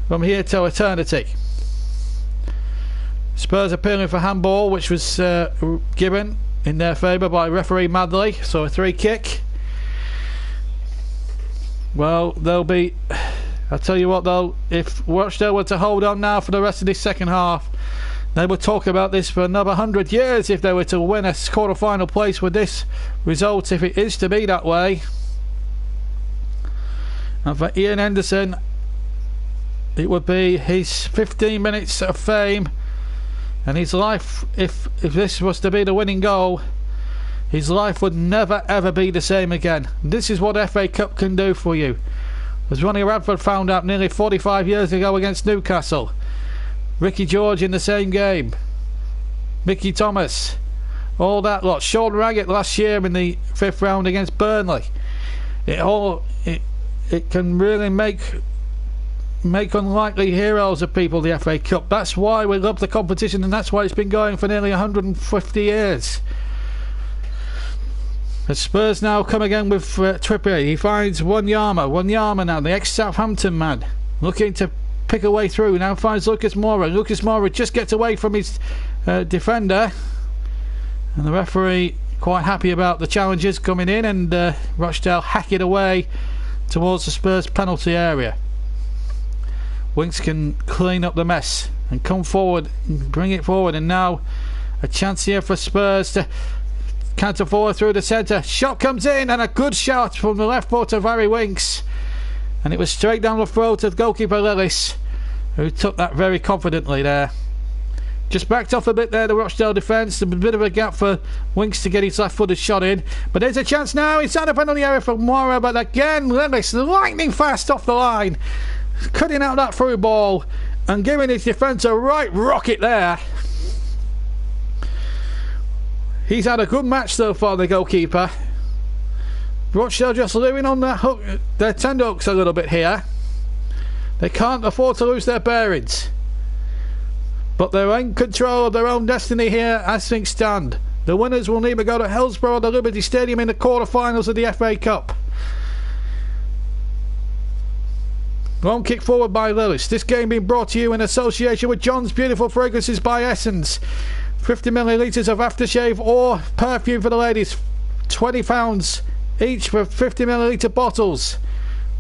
from here to eternity. Spurs appealing for handball, which was given in their favour by referee Madley, so a free kick. Well, they'll be, I'll tell you what though, if Rochdale were to hold on now for the rest of this second half, they would talk about this for another 100 years if they were to win a quarter-final place with this result, if it is to be that way. And for Ian Henderson, it would be his 15 minutes of fame, and his life, if this was to be the winning goal, his life would never ever be the same again. This is what FA Cup can do for you. As Ronnie Radford found out nearly 45 years ago against Newcastle. Ricky George in the same game. Mickey Thomas. All that lot. Sean Raggett last year in the 5th round against Burnley. It can really make unlikely heroes of people, the FA Cup. That's why we love the competition, and that's why it's been going for nearly 150 years. The Spurs now come again with Trippier. He finds Wanyama now, the ex-Southampton man, looking to pick a way through. Now finds Lucas Moura. Lucas Moura just gets away from his defender, and the referee quite happy about the challenges coming in, and Rochdale hack it away towards the Spurs penalty area. Winks can clean up the mess and come forward and bring it forward, and now a chance here for Spurs to counter forward through the centre. Shot comes in, and a good shot from the left foot of Harry Winks, and it was straight down the throat of goalkeeper Lillis, who took that very confidently there. Just backed off a bit there, the Rochdale defence. A bit of a gap for Winks to get his left-footed shot in. But there's a chance now inside the penalty area for Moura. But again, Lillis lightning fast off the line, cutting out that through ball and giving his defence a right rocket there. He's had a good match so far, the goalkeeper. Rochdale just living on their hook, their tenterhooks a little bit here. They can't afford to lose their bearings, but they're in control of their own destiny here as things stand. The winners will either go to Hillsborough or the Liberty Stadium in the quarter-finals of the FA Cup. Long kick forward by Lillis. This game being brought to you in association with John's Beautiful Fragrances by Essens. 50 millilitres of aftershave or perfume for the ladies. £20 each for 50 millilitre bottles.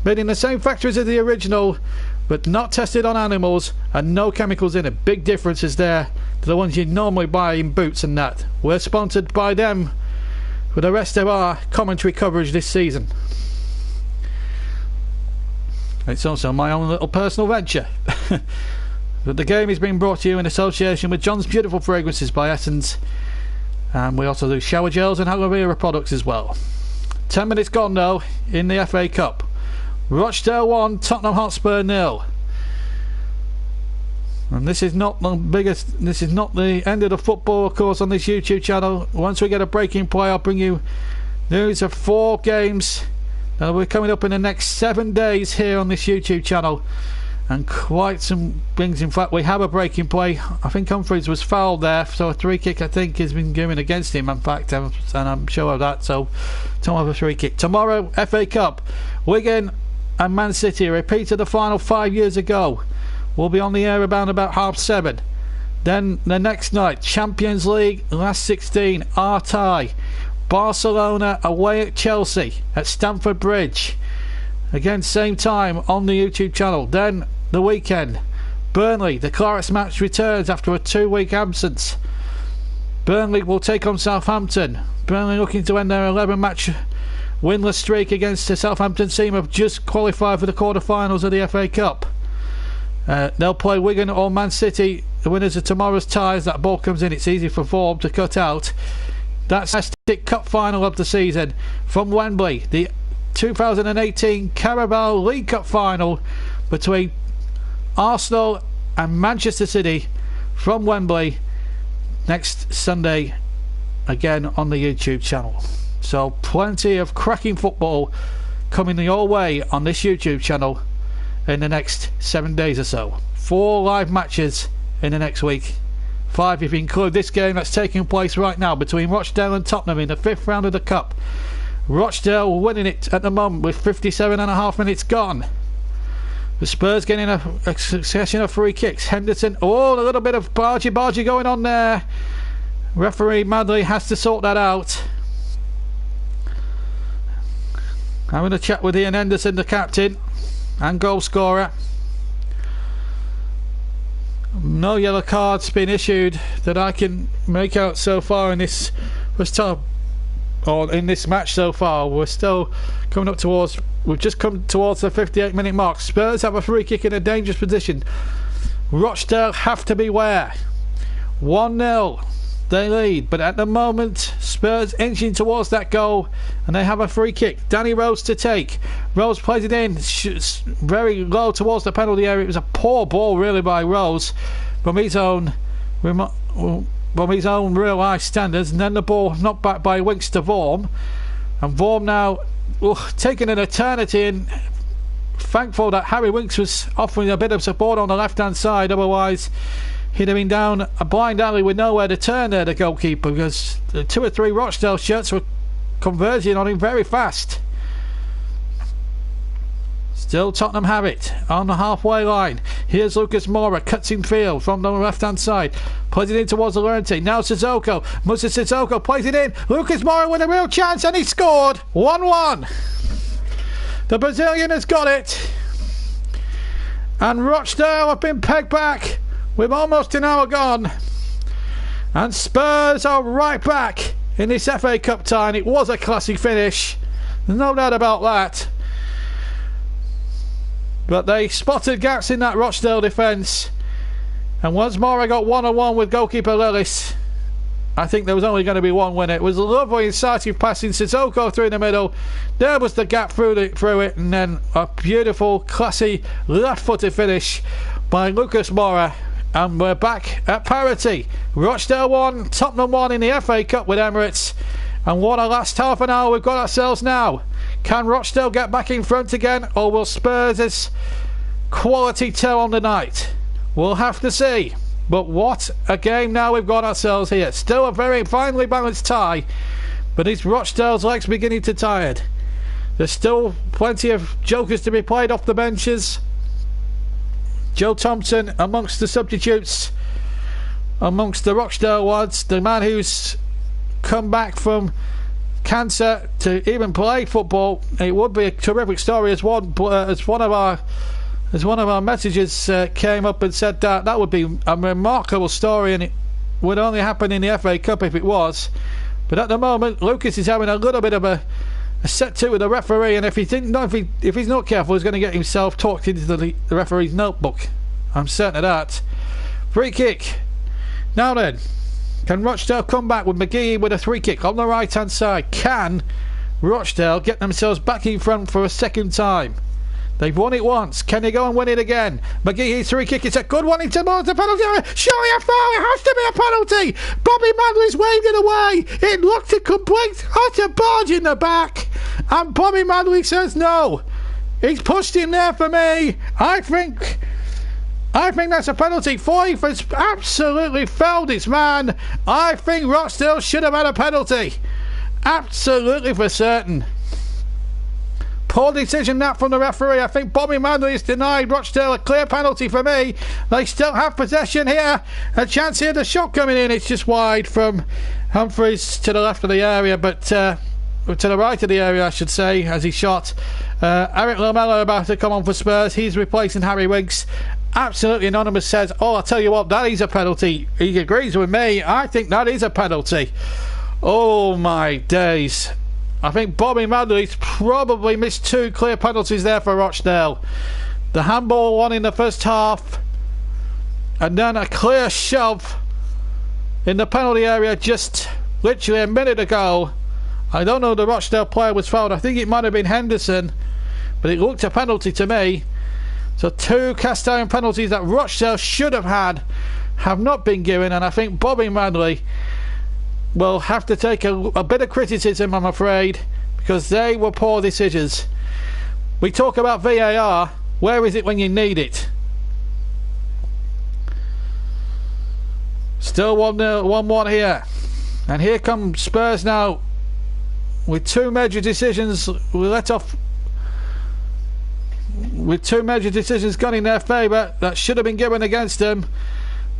Made in the same factories as the original, but not tested on animals and no chemicals in it. Big differences there to the ones you normally buy in Boots and that. We're sponsored by them for the rest of our commentary coverage this season. It's also my own little personal venture. But the game is being brought to you in association with John's Beautiful Fragrances by Essens, and we also do shower gels and aloe vera products as well. 10 minutes gone though in the FA Cup. Rochdale 1, Tottenham Hotspur 0. And this is not the end of the football, of course, on this YouTube channel. Once we get a breaking play, I'll bring you news of 4 games that will be coming up in the next 7 days here on this YouTube channel, and quite some things. In fact, we have a breaking play. I think Humphreys was fouled there, so a free kick I think has been given against him, in fact, and I'm sure of that. So don't have a free kick tomorrow. FA Cup, Wigan and Man City, a repeat of the final 5 years ago. We'll be on the air about 7:30. Then the next night, Champions League last 16, our tie. Barcelona away at Chelsea at Stamford Bridge. Again, same time on the YouTube channel. Then the weekend, Burnley, the Clarets match returns after a 2-week absence. Burnley will take on Southampton. Burnley looking to end their 11-match winless streak against the Southampton team have just qualified for the quarter-finals of the FA Cup. They'll play Wigan or Man City. The winners of tomorrow's ties. That ball comes in, it's easy for Form to cut out. That's the cup final of the season from Wembley. The 2018 Carabao League Cup final between Arsenal and Manchester City from Wembley next Sunday, again on the YouTube channel. So plenty of cracking football coming your way on this YouTube channel in the next 7 days or so. 4 live matches in the next week. 5 if you include this game that's taking place right now between Rochdale and Tottenham in the 5th round of the Cup. Rochdale winning it at the moment with 57.5 minutes gone. The Spurs getting a succession of free kicks. Henderson, a little bit of bargy going on there. Referee Madley has to sort that out. Having a chat with Ian Henderson, the captain and goal scorer. No yellow cards been issued that I can make out so far in this in this match so far. We're still coming up towards. We've just come towards the 58-minute mark. Spurs have a free kick in a dangerous position. Rochdale have to beware. 1-0 they lead, but at the moment Spurs inching towards that goal, and they have a free kick. Danny Rose to take. Rose plays it in, shoots very low towards the penalty area. It was a poor ball really by Rose from his own real life standards, and then the ball knocked back by Winks to Vorm, and Vorm now taking an eternity, and thankful that Harry Winks was offering a bit of support on the left hand side, otherwise he'd have been down a blind alley with nowhere to turn there, the goalkeeper, because the 2 or 3 Rochdale shots were converging on him very fast. Still Tottenham have it on the halfway line. Here's Lucas Moura, cuts in field from the left-hand side. Plays it in towards Llorente. Now Sissoko. Musa Sissoko plays it in. Lucas Moura with a real chance and he scored. 1-1. The Brazilian has got it. And Rochdale have been pegged back with almost an hour gone. And Spurs are right back in this FA Cup tie. It was a classy finish. There's no doubt about that. But they spotted gaps in that Rochdale defence. And once more I got 1-on-1 with goalkeeper Lillis, I think there was only going to be one winner. It was a lovely incisive passing Sissoko through the middle. There was the gap through it, and then a beautiful, classy, left-footed finish by Lucas Moura. And we're back at parity. Rochdale 1, Tottenham 1 in the FA Cup with Emirates. And what a last half an hour we've got ourselves now. Can Rochdale get back in front again, or will Spurs' quality tell on the night? We'll have to see. But what a game now we've got ourselves here. Still a very finely balanced tie, but it's Rochdale's legs beginning to tired. There's still plenty of jokers to be played off the benches. Joe Thompson amongst the substitutes, amongst the Rochdale lads, the man who's come back from cancer to even play football. It would be a terrific story, as one of our messages came up and said that would be a remarkable story, and it would only happen in the FA Cup if it was. But at the moment, Lucas is having a little bit of a set to with the referee, and if he's not careful, he's going to get himself talked into the referee's notebook. I'm certain of that. Free kick. Now then, can Rochdale come back with McGee with a free kick on the right hand side? Can Rochdale get themselves back in front for a second time? They've won it once. Can they go and win it again? McGee's free kick. It's a good one into the penalty area. Surely a foul. It has to be a penalty. Bobby Madley's waved it away. It looked a complete utter barge in the back. And Bobby Madley says no. He's pushed him there for me. I think that's a penalty. Foyth has absolutely felled its man. I think Rochdale should have had a penalty. Absolutely for certain. Poor decision that from the referee. I think Bobby Madley has denied Rochdale a clear penalty for me. They still have possession here. A chance here. The shot coming in. It's just wide from Humphreys to the left of the area, but to the right of the area, I should say, as he shot. Eric Lamela about to come on for Spurs. He's replacing Harry Wiggs. Absolutely Anonymous says, oh, I'll tell you what, that is a penalty. He agrees with me. I think that is a penalty. Oh my days. I think Bobby Madley's probably missed two clear penalties there for Rochdale. The handball one in the first half, and then a clear shove in the penalty area just literally a minute ago. I don't know who the Rochdale player was fouled. I think it might have been Henderson, but it looked a penalty to me. So two cast iron penalties that Rochdale should have had have not been given, and I think Bobby Madley will have to take a bit of criticism, I'm afraid, because they were poor decisions. We talk about VAR. Where is it when you need it? Still 1-1 here, and here come Spurs now with two major decisions. With two major decisions gone in their favour that should have been given against them,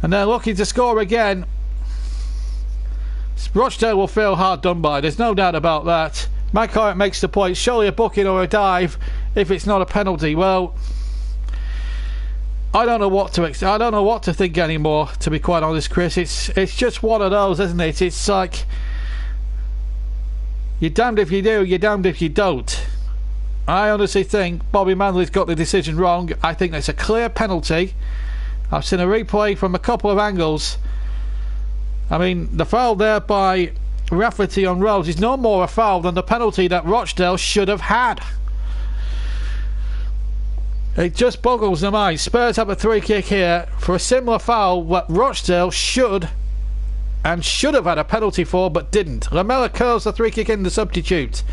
and they're looking to score again. Rochdale will feel hard done by, there's no doubt about that. McCart makes the point, surely a booking or a dive if it's not a penalty. Well, I don't know what to think anymore, to be quite honest, Chris. It's just one of those, isn't it? It's like you're damned if you do, you're damned if you don't. I honestly think Bobby Manley's got the decision wrong. I think it's a clear penalty. I've seen a replay from a couple of angles. I mean, the foul there by Rafferty on Rose is no more a foul than the penalty that Rochdale should have had. It just boggles the mind. Spurs have a free kick here for a similar foul that Rochdale should have had a penalty for, but didn't. Lamela curls the free kick in, the substitute.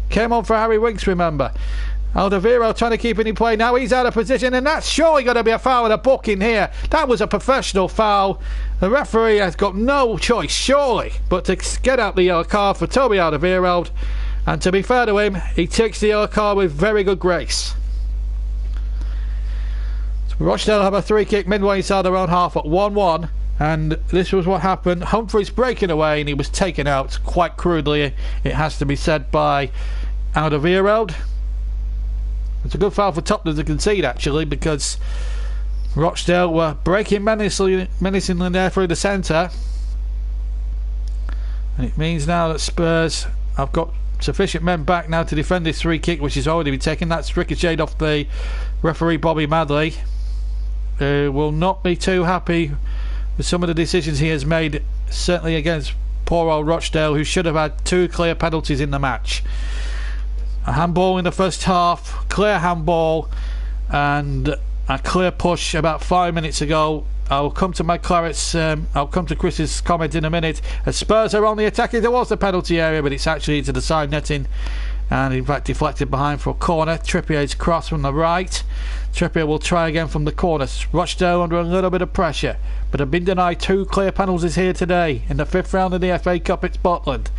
Came on for Harry Winks, remember. Alderweireld trying to keep it in play. Now he's out of position, and that's surely going to be a foul and a booking here. That was a professional foul. The referee has got no choice, surely, but to get out the yellow card for Toby Alderweireld. And to be fair to him, he takes the yellow card with very good grace. So Rochdale have a free kick midway inside their own half at 1-1. And this was what happened. Humphreys breaking away, and he was taken out quite crudely, it has to be said, by Alderweireld. It's a good foul for Tottenham to concede, actually, because Rochdale were breaking menacingly there through the centre. And it means now that Spurs have got sufficient men back now to defend this free kick, which has already been taken. That's ricocheted off the referee, Bobby Madley, who will not be too happy with some of the decisions he has made, certainly against poor old Rochdale, who should have had 2 clear penalties in the match. A handball in the first half, clear handball, and a clear push about 5 minutes ago. I'll come to my Claret's, I'll come to Chris's comment in a minute. As Spurs are on the attack, there was the penalty area, but it's actually into the side netting, and in fact deflected behind for a corner. Trippier's cross from the right. Trippier will try again from the corner. Rochdale under a little bit of pressure, but have been denied 2 clear penalties here today in the 5th round of the FA Cup at Scotland,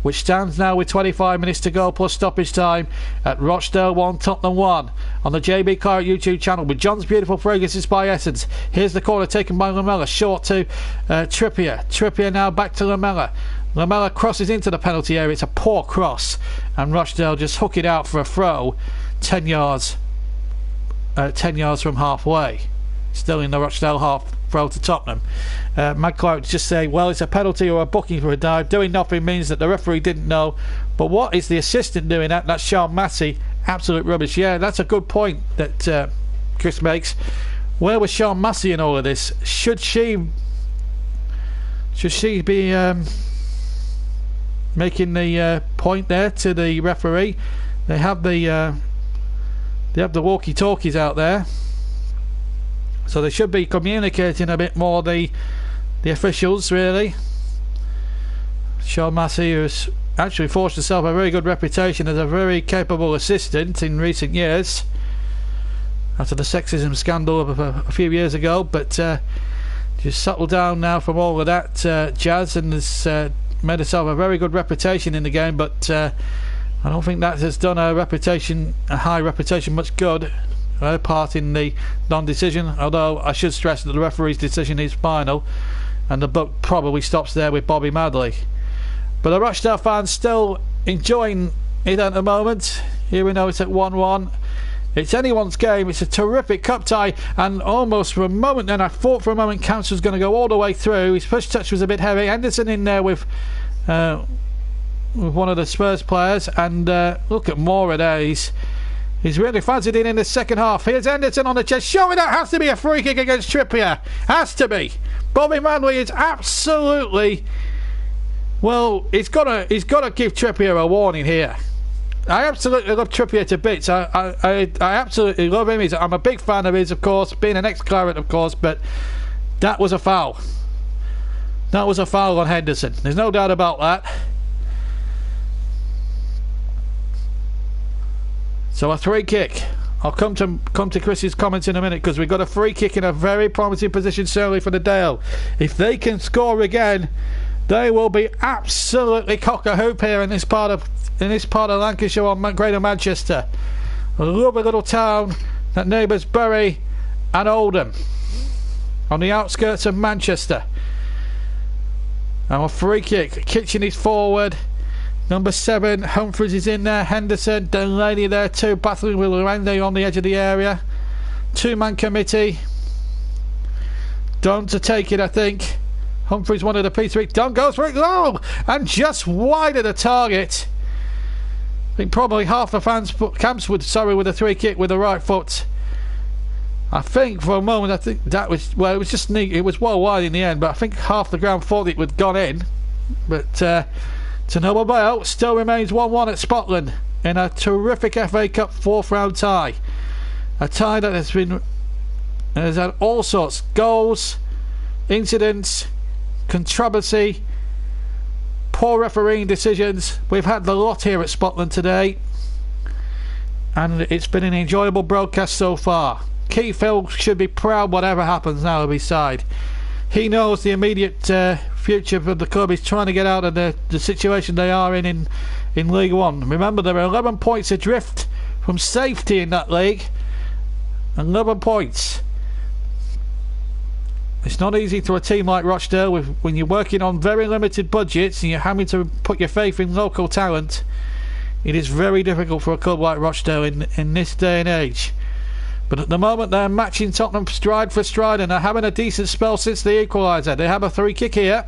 which stands now with 25 minutes to go plus stoppage time at Rochdale 1, Tottenham 1 on the JB Claret YouTube channel, with John's beautiful fragrances by Essens. Here's the corner taken by Lamela, short to Trippier. Trippier now back to Lamela. Lamela crosses into the penalty area. It's a poor cross, and Rochdale just hook it out for a throw 10 yards from halfway. Still in the Rochdale half, throw to Tottenham. Mad Claret just say, well, it's a penalty or a booking for a dive. Doing nothing means that the referee didn't know. But what is the assistant doing that? That's Sean Massey. Absolute rubbish. Yeah, that's a good point that Chris makes. Where was Sean Massey in all of this? Should she be making the point there to the referee? They have the walkie-talkies out there, so they should be communicating a bit more, the officials, really. Sean Massey, who's actually forged himself a very good reputation as a very capable assistant in recent years, after the sexism scandal of a few years ago, but just settled down now from all of that jazz, and has made himself a very good reputation in the game, but I don't think that has done a high reputation much good. Her part in the non-decision, although I should stress that the referee's decision is final, and the book probably stops there with Bobby Madley. But the Rochdale fans still enjoying it at the moment. Here we know it's at 1-1. It's anyone's game. It's a terrific cup tie, and almost for a moment then I thought for a moment Counts was going to go all the way through. His push touch was a bit heavy. Henderson in there with one of the Spurs players, and look at Moura there. He's really fancied it in the second half. Here's Henderson on the chest, showing that has to be a free kick against Trippier. Has to be. Bobby Madley is absolutely, well, he's got to give Trippier a warning here. I absolutely love Trippier to bits. I absolutely love him. I'm a big fan of his, of course, being an ex-Claret, of course, but that was a foul. That was a foul on Henderson. There's no doubt about that. So a free kick. I'll come to Chris's comments in a minute, because we've got a free kick in a very promising position, certainly for the Dale. If they can score again, they will be absolutely cock-a-hoop here in this part of Lancashire, or Greater Manchester. A lovely little town that neighbours Bury and Oldham, on the outskirts of Manchester. Now a free kick. Kitchen is forward. Number 7, Humphreys is in there. Henderson, Delaney there too, battling with Lorende on the edge of the area. 2-man committee. Dunn to take it, I think. Humphreys wanted a piece of it. Dunn goes for it. Oh! And just wide of the target. I think probably half the fans camps with a free kick with the right foot. I think for a moment, I think that was, well, it was just neat. It was well wide in the end, but I think half the ground thought it would gone in. But to no avail, still remains 1-1 at Scotland in a terrific FA Cup 4th round tie. A tie that has had all sorts, goals, incidents, controversy, poor refereeing decisions. We've had the lot here at Scotland today, and it's been an enjoyable broadcast so far. Keith Hill should be proud whatever happens now at his side. He knows the immediate future for the club is trying to get out of the situation they are in League One. Remember, they're 11 points adrift from safety in that league. 11 points. It's not easy to a team like Rochdale when you're working on very limited budgets and you're having to put your faith in local talent. It is very difficult for a club like Rochdale in this day and age. But at the moment they're matching Tottenham stride for stride, and they're having a decent spell since the equaliser. They have a free kick here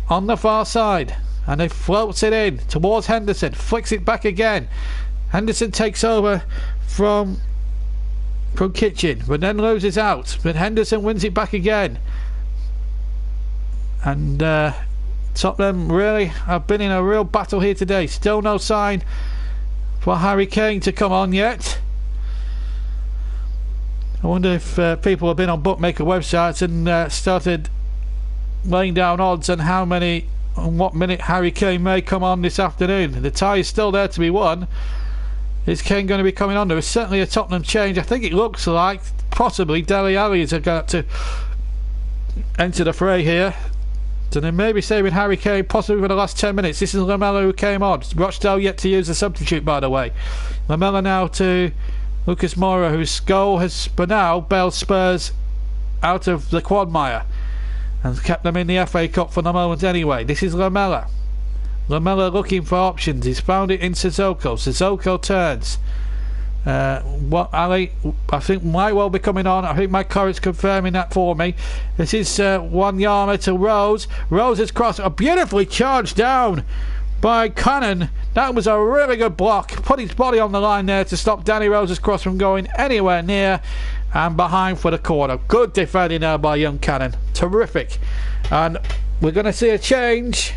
on the far side, and they floats it in towards Henderson, flicks it back again. Henderson takes over from Kitchen, but then loses out. But Henderson wins it back again. And Tottenham really have been in a real battle here today. Still no sign for Harry Kane to come on yet. I wonder if people have been on bookmaker websites and started laying down odds on what minute Harry Kane may come on this afternoon. The tie is still there to be won. Is Kane going to be coming on? There is certainly a Tottenham change. I think it looks like possibly Dele Alli is going to enter the fray here. So they may be saving Harry Kane possibly for the last 10 minutes. This is Lamela who came on. Rochdale yet to use the substitute, by the way. Lamela now to Lucas Moura, whose goal has for now bailed Spurs out of the quagmire and kept them in the FA Cup for the moment anyway. This is Lamela. Lamela looking for options. He's found it in Sissoko. Sissoko turns. Ali, I think might well be coming on. I think my current's confirming that for me. This is Wanyama to Rose. Rose has crossed a beautifully charged down by Cannon. That was a really good block. Put his body on the line there to stop Danny Rose's cross from going anywhere near, and behind for the corner. Good defending there by young Cannon. Terrific. And we're going to see a change.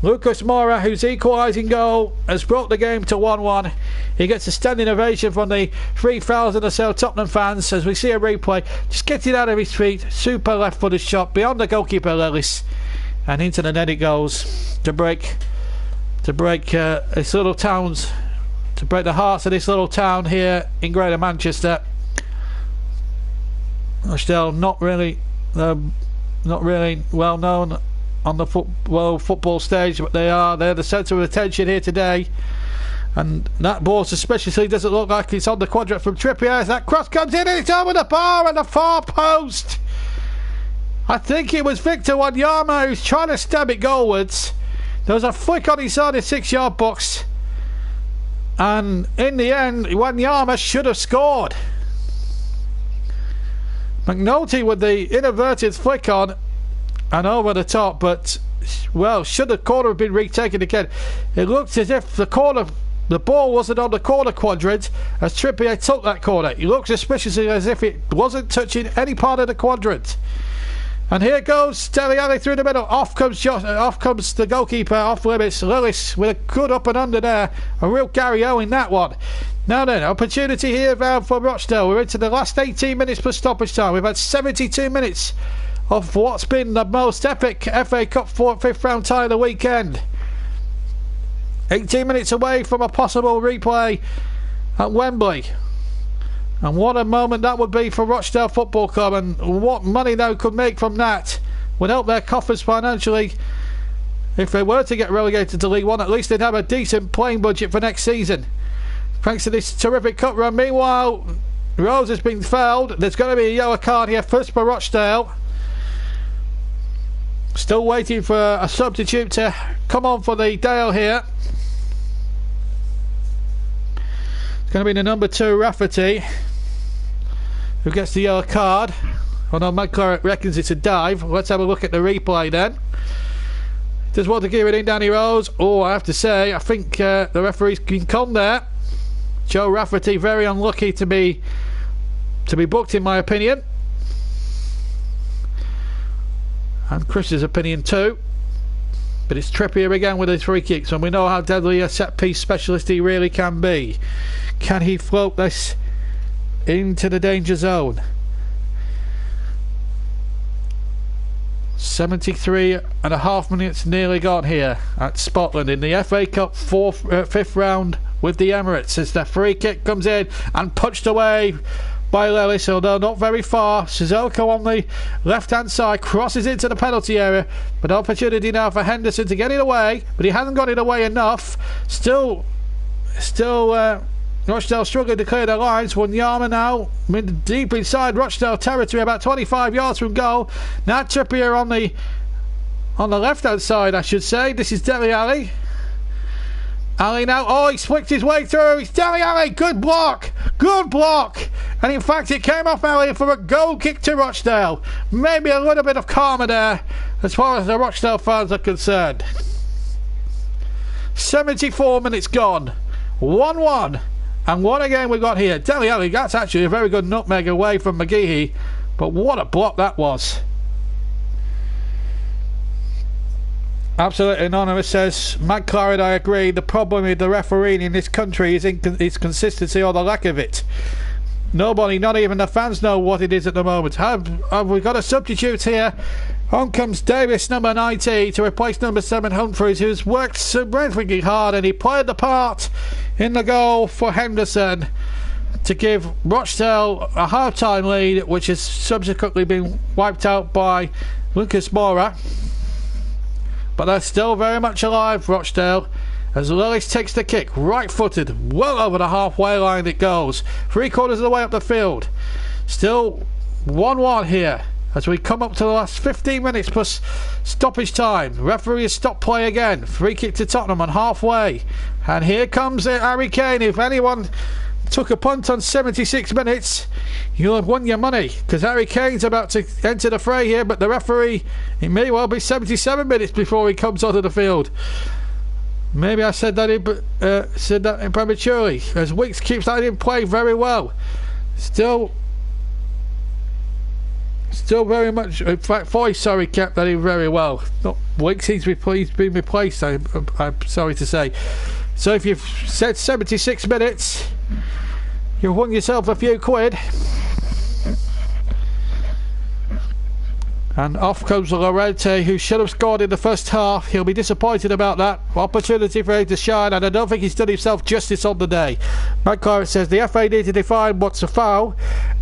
Lucas Moura, whose equalising goal has brought the game to 1-1. He gets a standing ovation from the 3,000 or so Tottenham fans as we see a replay. Just gets it out of his feet. Super left-footed shot beyond the goalkeeper Lillis, and into the net it goes to break this little town's, to break the hearts of this little town here in Greater Manchester. Rochdale not really well known on the football stage, but they're the centre of attention here today. And that ball suspiciously doesn't look like it's on the quadrant from Trippier as that cross comes in and it's over the bar and the far post. I think it was Victor Wanyama who's trying to stab it goalwards. There was a flick on inside the 6-yard box, and in the end Wanyama should have scored. McNulty with the inverted flick on and over the top, but well, should the corner have been retaken again? It looked as if the ball wasn't on the corner quadrant as Trippier took that corner. It looked suspiciously as if it wasn't touching any part of the quadrant. And here goes Dele Alli through the middle. Off comes the goalkeeper, off limits. Lillis with a good up and under there. A real Gary Owen that one. Now then, opportunity here for Rochdale. We're into the last 18 minutes plus stoppage time. We've had 72 minutes of what's been the most epic FA Cup 5th round tie of the weekend. 18 minutes away from a possible replay at Wembley. And what a moment that would be for Rochdale Football Club, and what money they could make from that would help their coffers financially. If they were to get relegated to League One, at least they'd have a decent playing budget for next season, thanks to this terrific cup run. Meanwhile, Rose has been fouled. There's going to be a yellow card here first for Rochdale. Still waiting for a substitute to come on for the Dale here. It's going to be the number 2 Rafferty who gets the yellow card. Oh no, Magclare reckons it's a dive. Let's have a look at the replay then. Just want to give it in, Danny Rose. Oh, I have to say, I think the referee's been conned there. Joe Rafferty very unlucky to be booked, in my opinion, and Chris's opinion too. But it's Trippier again with his free kicks, and we know how deadly a set piece specialist he really can be. Can he float this into the danger zone? 73.5 minutes nearly gone here at Scotland in the FA Cup 5th round with the Emirates, as the free kick comes in and punched away by Lellis, although not very far. Sissoko on the left-hand side crosses into the penalty area, but opportunity now for Henderson to get it away, but he hasn't got it away enough. Still Rochdale struggling to clear their lines. Wanyama now deep inside Rochdale territory, about 25 yards from goal. Now Trippier on the left-hand side, I should say. This is Dele Alli. Ali now, oh, he's flicked his way through. It's Dele Alli. Good block. Good block. And in fact, it came off Ali for a goal kick to Rochdale. Maybe a little bit of karma there as far as the Rochdale fans are concerned. 74 minutes gone. 1-1. And what a game we got here. Dele Alli, that's actually a very good nutmeg away from McGeehee. But what a block that was. Absolutely anonymous says, Matt Clarid, I agree. The problem with the refereeing in this country is consistency or the lack of it. Nobody, not even the fans, know what it is at the moment. Have we got a substitute here? On comes Davis, number 90, to replace number 7 Humphreys, who's worked terrifically hard, and he played the part in the goal for Henderson to give Rochdale a half-time lead, which has subsequently been wiped out by Lucas Moura. But they're still very much alive, Rochdale, as Lillis takes the kick, right-footed, well over the halfway line it goes. 3/4 of the way up the field. Still 1-1 here as we come up to the last 15 minutes plus stoppage time. Referee has stopped play again. Free kick to Tottenham on halfway. And here comes Harry Kane. If anyone took a punt on 76 minutes, you'll have won your money, because Harry Kane's about to enter the fray here, but the referee, it may well be 77 minutes before he comes onto the field. Maybe I said that prematurely, as Weeks keeps letting him play very well. Still very much, in fact, Foy, sorry, kept that in very well. Not Weeks, he's been replaced, I'm sorry to say. So if you've said 76 minutes, you've won yourself a few quid. And off comes Llorente, who should have scored in the first half. He'll be disappointed about that. Opportunity for him to shine, and I don't think he's done himself justice on the day. Matt Clarett says the FA need to define what's a foul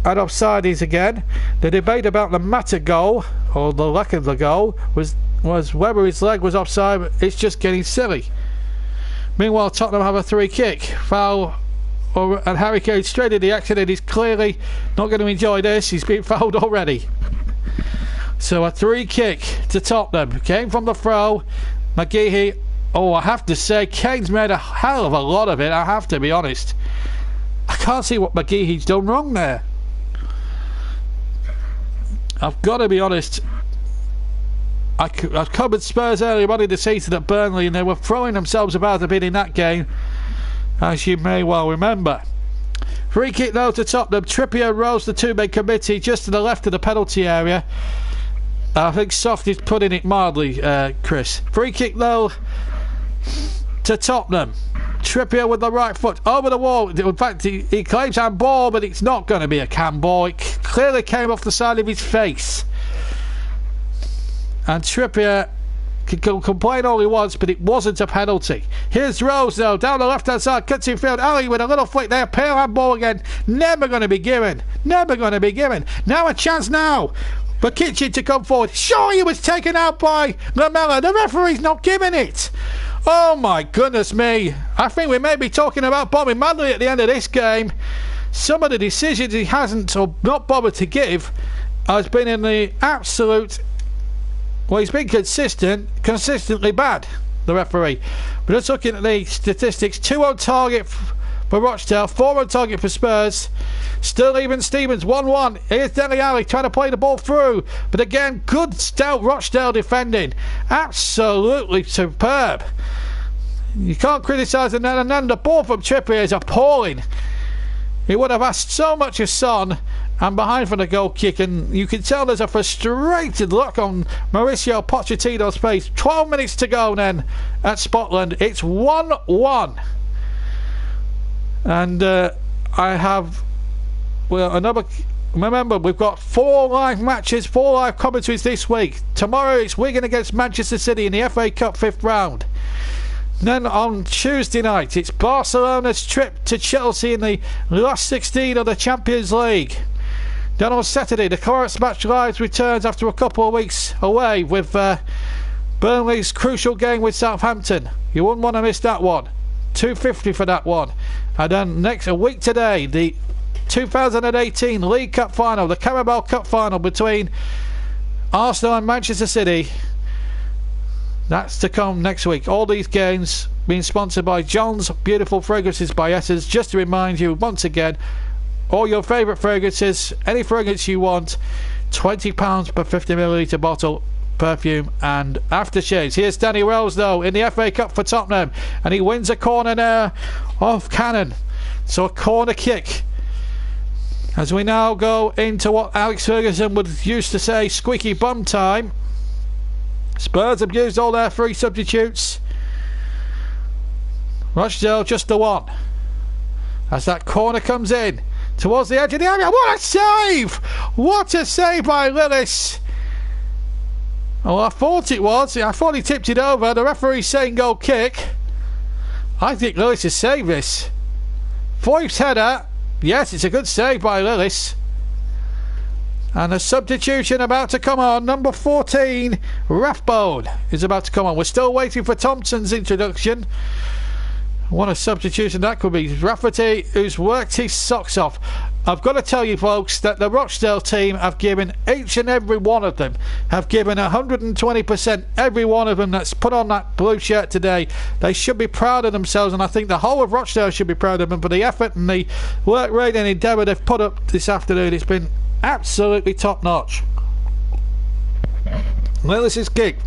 and offside is again. The debate about the Mata goal, or the lack of the goal, was whether his leg was offside, but it's just getting silly. Meanwhile, Tottenham have a free kick. Foul, and Harry Kane straight in the accident. He's clearly not going to enjoy this. He's been fouled already. So a free kick to Tottenham. Came from the throw. McGeehee. Oh, I have to say, Kane's made a hell of a lot of it, I have to be honest. I can't see what McGeehee's done wrong there. I've got to be honest. I've covered Spurs earlier on in the season at Burnley, and they were throwing themselves about a bit in that game, as you may well remember. Free kick though to Tottenham. Trippier rolls the two-man committee just to the left of the penalty area. I think Soft is putting it mildly, Chris. Free kick though to Tottenham. Trippier with the right foot over the wall. In fact, he claims handball, but it's not going to be a handball. It clearly came off the side of his face. And Trippier can complain all he wants, but it wasn't a penalty. Here's Rose though, down the left hand side, cuts in field. Ali with a little flick there, pale handball again. Never going to be given. Never going to be given. Now a chance now for Kitchen to come forward. Sure, he was taken out by Lamella. The referee's not giving it. Oh my goodness me. I think we may be talking about Bobby Madley at the end of this game. Some of the decisions he hasn't or not bothered to give has been in the absolute... Well, he's been consistently bad, the referee. But just looking at the statistics, 2 on target for Rochdale, 4 on target for Spurs. Still even Stevens, 1-1. Here's Dele Alli trying to play the ball through. But again, good stout Rochdale defending. Absolutely superb. You can't criticise it. And then the ball from Trippier is appalling. He would have asked so much of Son, and behind for the goal kick, and you can tell there's a frustrated look on Mauricio Pochettino's face. 12 minutes to go then at Scotland. It's 1-1. And I have, well, another... Remember, we've got 4 live matches, 4 live commentaries this week. Tomorrow it's Wigan against Manchester City in the FA Cup 5th round. Then on Tuesday night, it's Barcelona's trip to Chelsea in the last 16 of the Champions League. Then on Saturday, the Chorus Match Live returns after a couple of weeks away with Burnley's crucial game with Southampton. You wouldn't want to miss that one. $2.50 for that one. And then a week today, the 2018 League Cup final, the Carabao Cup final between Arsenal and Manchester City. That's to come next week. All these games being sponsored by John's Beautiful Fragrances by Essens. Just to remind you once again, all your favourite fragrances, any fragrance you want, £20 per 50ml bottle, perfume and aftershaves. Here's Danny Rose though in the FA Cup for Tottenham, and he wins a corner there off Cannon. So a corner kick. As we now go into what Alex Ferguson would used to say, squeaky bum time. Spurs have used all their free substitutes. Rochdale just the one. As that corner comes in towards the edge of the area. What a save! What a save by Lillis. Well, I thought it was. I thought he tipped it over. The referee's saying goal kick. I think Lillis has saved this. Foyf's header. Yes, it's a good save by Lillis. And a substitution about to come on. Number 14, Rathbone, is about to come on. We're still waiting for Thompson's introduction. What a substitution that could be. Rafferty, who's worked his socks off. I've got to tell you, folks, that the Rochdale team have given, each and every one of them, have given 120%. Every one of them that's put on that blue shirt today. They should be proud of themselves, and I think the whole of Rochdale should be proud of them for the effort and the work rate and endeavour they've put up this afternoon. It's been absolutely top notch. Lillis' kick.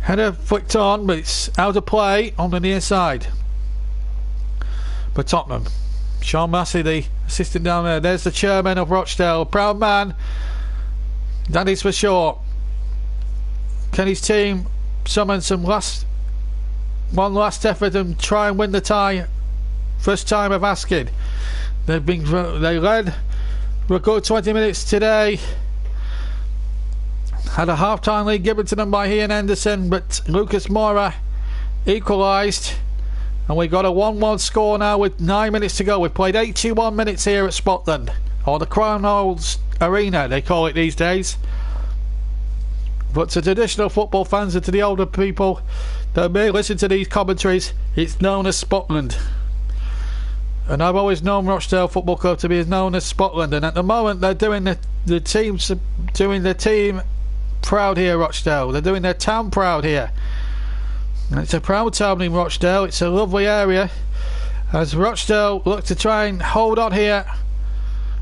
Header flicked on, but it's out of play on the near side. But Tottenham. Sean Massey, the assistant down there. There's the chairman of Rochdale. Proud man. That is for sure. Can his team summon one last effort and try and win the tie? First time of asking. They led for a good 20 minutes today. Had a half-time lead given to them by Henderson, but Lucas Moura equalised, and we got a 1-1 score now with 9 minutes to go. We've played 81 minutes here at Spotland, or the Crown Olds Arena they call it these days. But to traditional football fans and to the older people that may listen to these commentaries, it's known as Spotland. And I've always known Rochdale Football Club to be known as Spotland, and at the moment they're doing the team proud here, Rochdale. They're doing their town proud here. And it's a proud town in Rochdale. It's a lovely area. As Rochdale look to try and hold on here.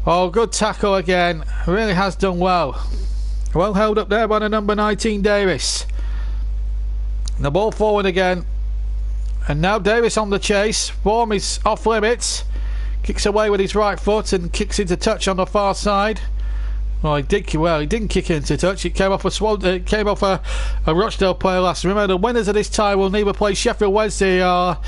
Oh, good tackle again. Really has done well. Well held up there by the number 19 Davis. The ball forward again. And now Davis on the chase. Form is off limits. Kicks away with his right foot and kicks into touch on the far side. Well, he didn't kick into touch. It came off a Rochdale player last. Remember, the winners of this tie will neither play Sheffield Wednesday or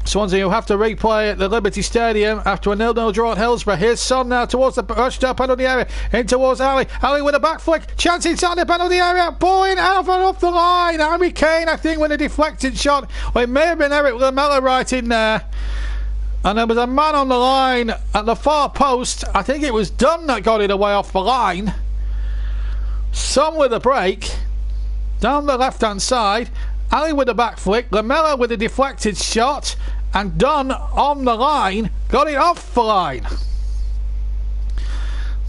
Swansea, who have to replay at the Liberty Stadium after a 0-0 draw at Hillsborough. Here's Son now towards the Rochdale penalty area. In towards Ali. Ali with a back flick. Chance inside the penalty area. Ball in out and off the line. Harry Kane, I think, with a deflected shot. Well, it may have been Eric Lamella right in there. And there was a man on the line at the far post. I think it was Dunn that got it away off the line. Son with a break. Down the left-hand side. Ali with a back flick. Lamella with a deflected shot. And Dunn on the line got it off the line.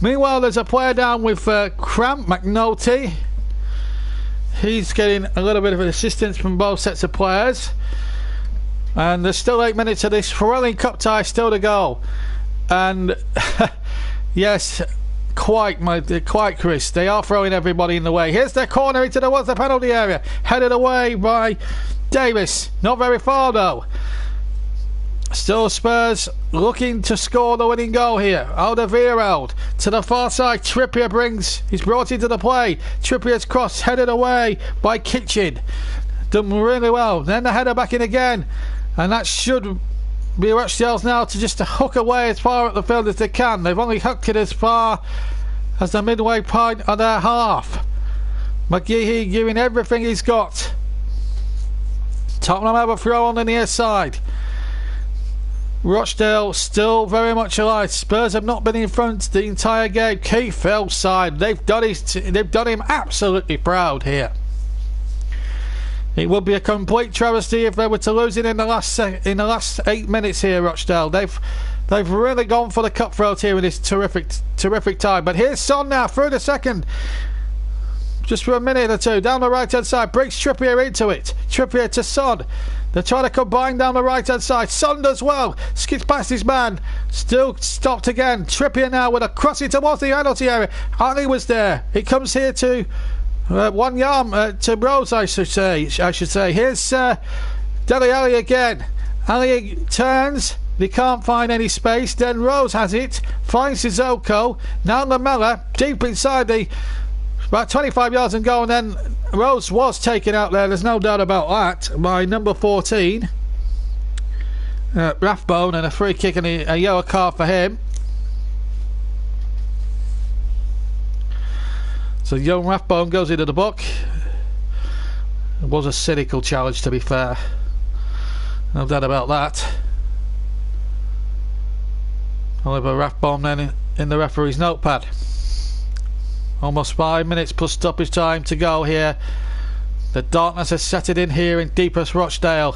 Meanwhile, there's a player down with cramp, McNulty. He's getting a little bit of an assistance from both sets of players. And there's still 8 minutes of this Ferrelling Cup tie still to go. And yes, quite Chris. They are throwing everybody in the way. Here's their corner into the penalty area. Headed away by Davis. Not very far though. Still Spurs looking to score the winning goal here. Alderweireld to the far side. Trippier he's brought into the play. Trippier's cross headed away by Kitchen. Done really well. Then the header back in again. And that should be Rochdale's now to just hook away as far up the field as they can. They've only hooked it as far as the midway point of their half. McGeehee giving everything he's got. Tottenham have a throw on the near side. Rochdale still very much alive. Spurs have not been in front the entire game. Keith Hill's side, they've done him absolutely proud here. It would be a complete travesty if they were to lose it in the last 8 minutes here. Rochdale, they've really gone for the cutthroat here in this terrific time. But here's Son now through the second. Just for a minute or two, down the right-hand side, brings Trippier into it. Trippier to Son. They're trying to combine down the right-hand side. Son does well. Skips past his man. Still stopped again. Trippier now with a crossing towards the penalty area. Ali was there. It comes here to Wanyama, to Rose, I should say. Here's Dele Alli again. Ali turns. They can't find any space. Then Rose has it. Finds Sissoko. Now Lamela deep inside the... About 25 yards and go, and then Rose was taken out there. There's no doubt about that. By number 14, Rathbone, and a free kick and a yellow card for him. So young Rathbone goes into the book. It was a cynical challenge, to be fair. No doubt about that. Oliver Rathbone then in the referee's notepad. Almost 5 minutes plus stoppage time to go here. The darkness has set it in here in deepest Rochdale.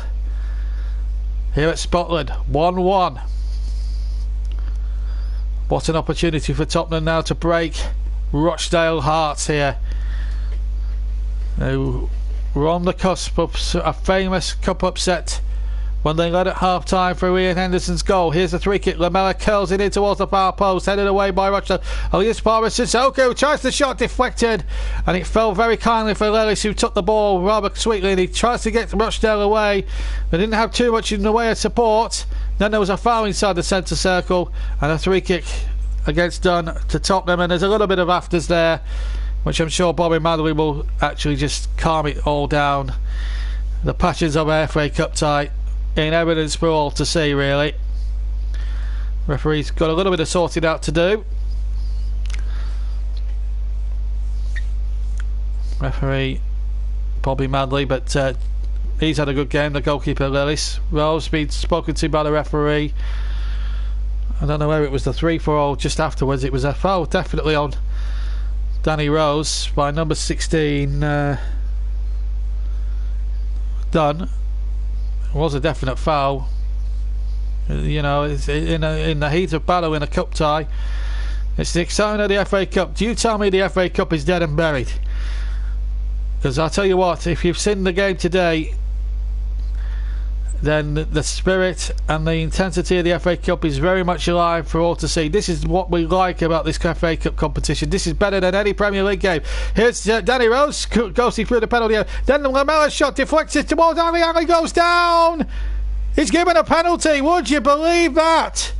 Here at Scotland, 1-1. What an opportunity for Tottenham now to break Rochdale hearts here. They were on the cusp of a famous cup upset when they led at half time for Ian Henderson's goal. Here's the free kick. Lamela curls it in towards the far post, headed away by Rochdale. Elias Palmer, Sissoko tries the shot, deflected, and it fell very kindly for Lellis, who took the ball rather sweetly, and he tries to get Rochdale away. They didn't have too much in the way of support. Then there was a foul inside the centre circle and a free kick against Dunn to Tottenham, and there's a little bit of afters there, which I'm sure Bobby Madley will actually just calm it all down. The passions of FA Cup tie in evidence for all to see, really. Referee's got a little bit of sorting out to do. Referee Bobby Madley, but he's had a good game. The goalkeeper Lillis. Rose been spoken to by the referee. I don't know whether it was the 3-4 or just afterwards. It was a foul definitely on Danny Rose by number 16 Dunn. It was a definite foul. You know, it's in the heat of battle in a cup tie. It's the excitement of the FA Cup. Do you tell me the FA Cup is dead and buried? Because I'll tell you what, if you've seen the game today, then the spirit and the intensity of the FA Cup is very much alive for all to see. This is what we like about this FA Cup competition. This is better than any Premier League game. Here's Danny Rose, goes through the penalty area. Then the Lamela shot deflects it towards Ali. Ali goes down. He's given a penalty. Would you believe that?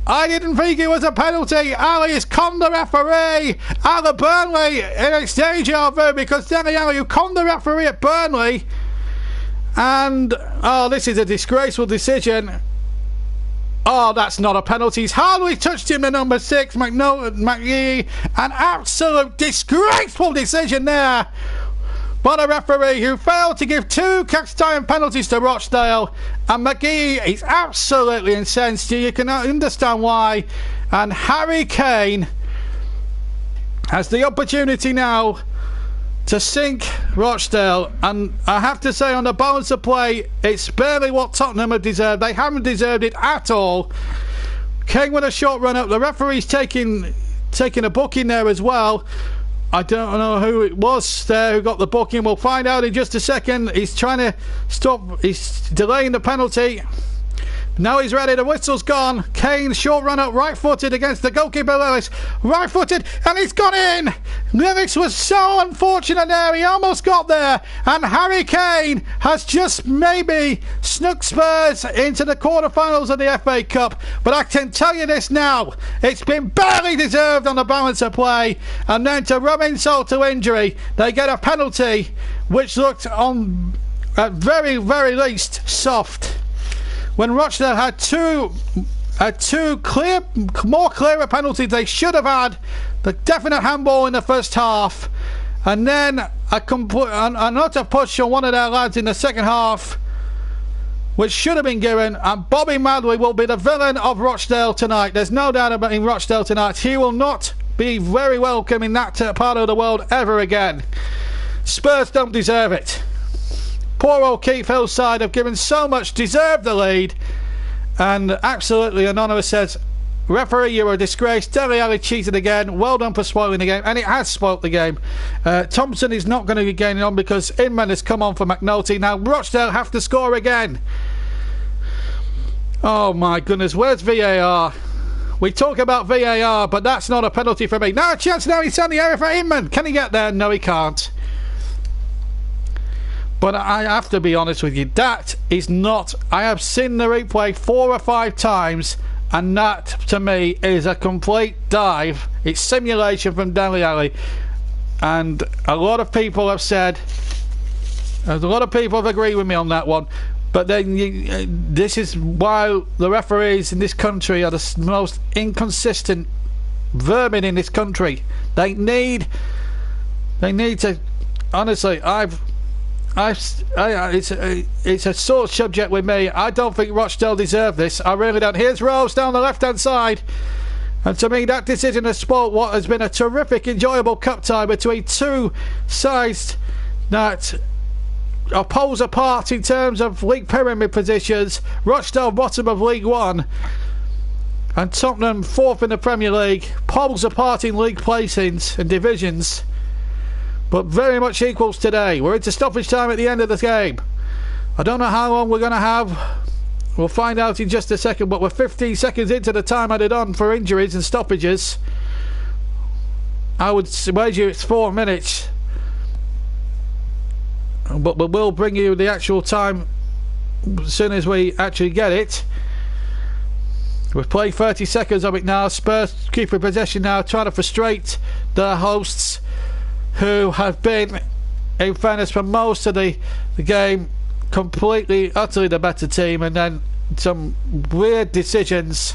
I didn't think it was a penalty. Ali has conned the referee. Alan Burnley in a deja vu, because Danny Ali, who conned the referee at Burnley, and this is a disgraceful decision. Oh, that's not a penalty. He's hardly touched him, the number 6, McGee. An absolute disgraceful decision there by the referee, who failed to give 2 cast-iron penalties to Rochdale. And McGee is absolutely incensed. You can understand why. And Harry Kane has the opportunity now to sink Rochdale, and I have to say, on the balance of play, it's barely what Tottenham have deserved. They haven't deserved it at all. Kane with a short run up. The referee's taking a booking there as well. I don't know who it was there who got the booking. We'll find out in just a second. He's trying to stop. He's delaying the penalty. Now he's ready. The whistle's gone. Kane, short run up, right-footed against the goalkeeper Lillis. Right-footed, and he's gone in. Lillis was so unfortunate there. He almost got there. And Harry Kane has just maybe snuck Spurs into the quarterfinals of the FA Cup. But I can tell you this now. It's been barely deserved on the balance of play. And then to rub insult to injury, they get a penalty which looked on, at very, very least, soft. When Rochdale had two more clearer penalties they should have had, the definite handball in the first half, and then an utter push on one of their lads in the second half, which should have been given, and Bobby Madley will be the villain of Rochdale tonight. There's no doubt about in Rochdale tonight. He will not be very welcome in that part of the world ever again. Spurs don't deserve it. Poor old Keith Hill's side have given so much, deserved the lead, and absolutely Anonymous says, referee, you're a disgrace. Dele Alli cheated again. Well done for spoiling the game, and it has spoilt the game. Thompson is not going to be gaining on because Inman has come on for McNulty. Now Rochdale have to score again. Oh my goodness, where's VAR? We talk about VAR, but that's not a penalty for me. Now a chance, now he's on the area for Inman. Can he get there? No, he can't. But I have to be honest with you, that is not... I have seen the replay 4 or 5 times, and that, to me, is a complete dive. It's simulation from Dele Alli. And a lot of people have said... A lot of people have agreed with me on that one. But then this is why the referees in this country are the most inconsistent vermin in this country. They need to... Honestly, it's a sore subject with me. I don't think Rochdale deserve this. I really don't. Here's Rose down the left-hand side. And to me, that decision has spoilt what has been a terrific, enjoyable cup tie between two sides that are poles apart in terms of league pyramid positions. Rochdale bottom of League One and Tottenham fourth in the Premier League. Poles apart in league placings and divisions, but very much equals today. We're into stoppage time at the end of the game. I don't know how long we're going to have. We'll find out in just a second, but we're 15 seconds into the time added on for injuries and stoppages. I would wager it's 4 minutes. But we'll bring you the actual time as soon as we actually get it. We've played 30 seconds of it now. Spurs keeping possession now, trying to frustrate the hosts, who have been, in fairness, for most of the game, completely, utterly the better team, and then some weird decisions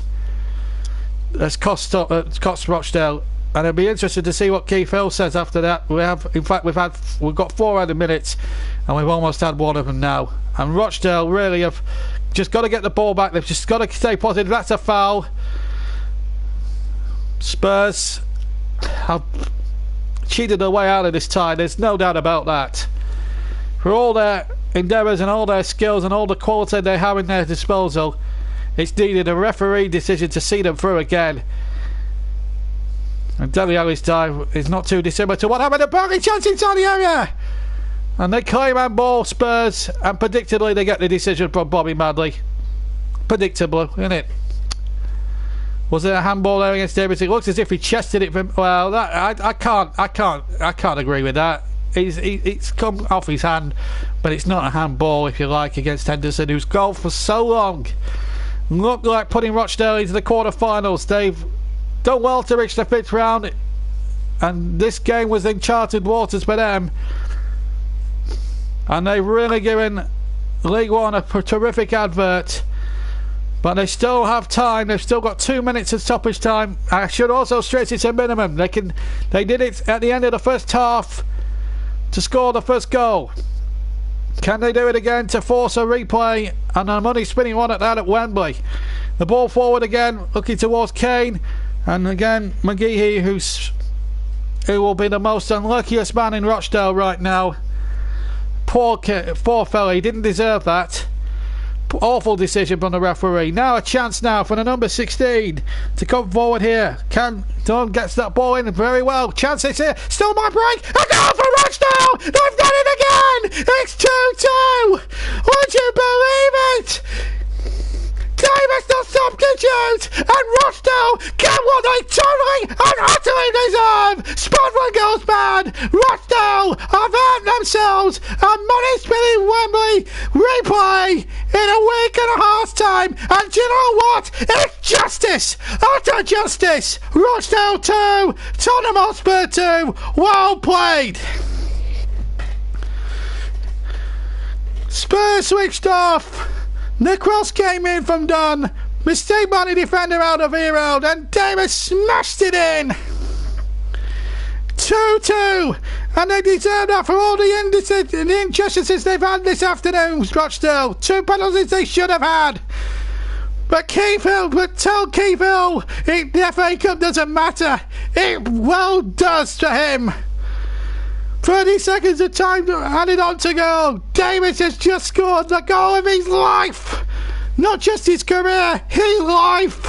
has cost Rochdale. And it'll be interesting to see what Keith Hill says after that. We've got 4 added minutes, and we've almost had one of them now. And Rochdale really have just got to get the ball back. They've just got to stay positive. That's a foul. Spurs have cheated their way out of this tie. There's no doubt about that. For all their endeavours and all their skills and all the quality they have in their disposal, it's needed a referee decision to see them through again. And Dele Alli's dive is not too dissimilar to what happened at Burnley. Chance inside the area, and they claim handball, Spurs, and predictably they get the decision from Bobby Madley. Predictable, isn't it? Was it a handball there against Davis? It looks as if he chested it from... Well, that I can't agree with that. It's come off his hand, but it's not a handball, if you like, against Henderson, who's golfed for so long. Looked like putting Rochdale into the quarter-finals. They've done well to reach the 5th round, and this game was in charted waters for them. And they've really given League One a terrific advert. But they still have time. They've still got 2 minutes of stoppage time. I should also stress it's a minimum. They did it at the end of the first half to score the first goal. Can they do it again to force a replay? And a money spinning one at that at Wembley. The ball forward again, looking towards Kane. And again, McGeehee, who will be the most unluckiest man in Rochdale right now. Poor fella, he didn't deserve that. Awful decision from the referee. Now a chance now for the number 16 to come forward here. Don gets that ball in very well. Chance is here. Still might break. A goal for Rochdale! They've done it again! It's 2-2! Would you believe it? Davis not substitute, and Rochdale get what they totally and utterly deserve. Spotland goes mad. Rochdale have earned themselves a money spinning Wembley replay in a week and a half's time. And do you know what? It's justice, utter justice. Rochdale 2, Tottenham Hotspur 2. Well played. Spurs switched off. The cross came in from Dunn. Mistake by the defender out of Hero. And Davis smashed it in. 2-2, and they deserve that for all the injustices they've had this afternoon, Rochdale. 2 penalties they should have had. But tell Keith Hill, the FA Cup doesn't matter. It well does to him. 30 seconds of time added on to go. Davis has just scored the goal of his life. Not just his career, his life.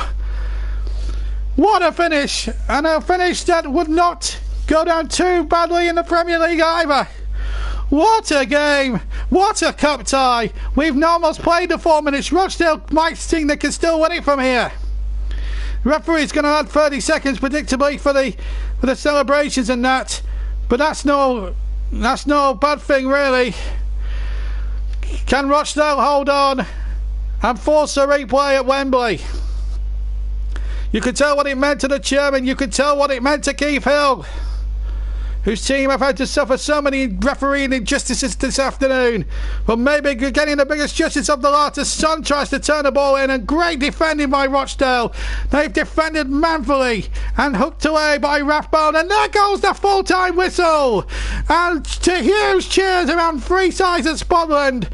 What a finish. And a finish that would not go down too badly in the Premier League either. What a game. What a cup tie. We've now almost played the 4 minutes. Rochdale might think they can still win it from here. The referee's going to add 30 seconds predictably for the celebrations and that. But that's no bad thing really. Can Rochdale hold on and force a replay at Wembley? You could tell what it meant to the chairman. You could tell what it meant to Keith Hill, whose team have had to suffer so many refereeing injustices this afternoon. But maybe getting the biggest justice of the lot as Son tries to turn the ball in, and great defending by Rochdale. They've defended manfully and hooked away by Rathbone, and there goes the full-time whistle. And to huge cheers around three sides of Scotland,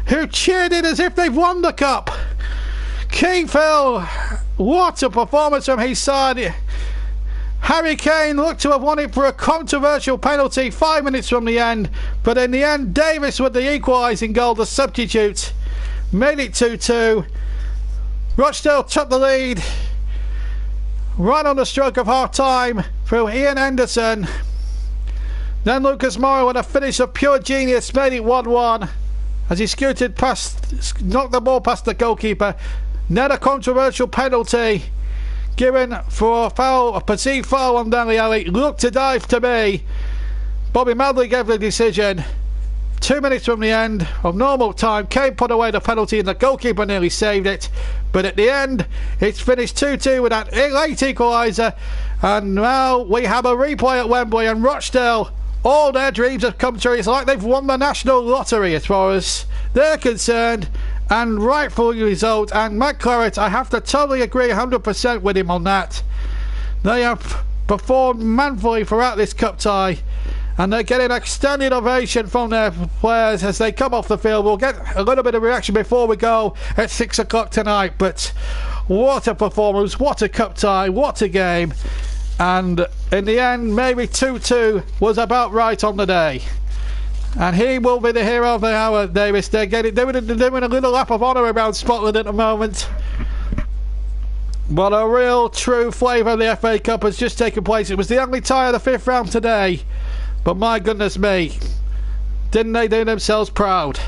who cheered it as if they've won the cup. Keith Hill, what a performance from his side. Harry Kane looked to have won it for a controversial penalty 5 minutes from the end, but in the end Davis with the equalising goal, the substitute, made it 2-2. Rochdale took the lead right on the stroke of half time through Ian Henderson. Then Lucas Moura with a finish of pure genius made it 1-1 as he scooted past, knocked the ball past the goalkeeper. Then a controversial penalty given for a perceived foul on Danley Alley. Looked to dive to me. Bobby Madley gave the decision. 2 minutes from the end of normal time, Kane put away the penalty and the goalkeeper nearly saved it. But at the end, it's finished 2-2 with that late equaliser. And now we have a replay at Wembley, and Rochdale, all their dreams have come true. It's like they've won the national lottery as far as they're concerned. And rightful result. And Matt Claret, I have to totally agree 100% with him on that. They have performed manfully throughout this cup tie, and they're getting a standing ovation from their players as they come off the field. We'll get a little bit of reaction before we go at 6 o'clock tonight. But what a performance, what a cup tie, what a game. And in the end, maybe 2-2 was about right on the day. And he will be the hero of the hour, Davis. They're doing a little lap of honour around Scotland at the moment. But a real, true flavour of the FA Cup has just taken place. It was the only tie of the 5th round today. But my goodness me, didn't they do themselves proud?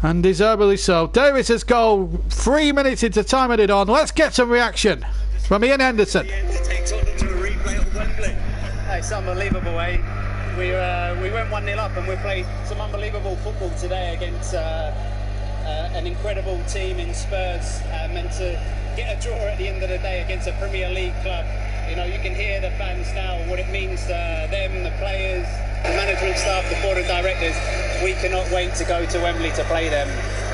And deservedly so. Davis's goal, 3 minutes into time added on. Let's get some reaction from Ian Henderson. It's unbelievable, eh? We went 1-0 up, and we played some unbelievable football today against an incredible team in Spurs. And to get a draw at the end of the day against a Premier League club, you know, you can hear the fans now, what it means to them, the players, the management staff, the board of directors. We cannot wait to go to Wembley to play them.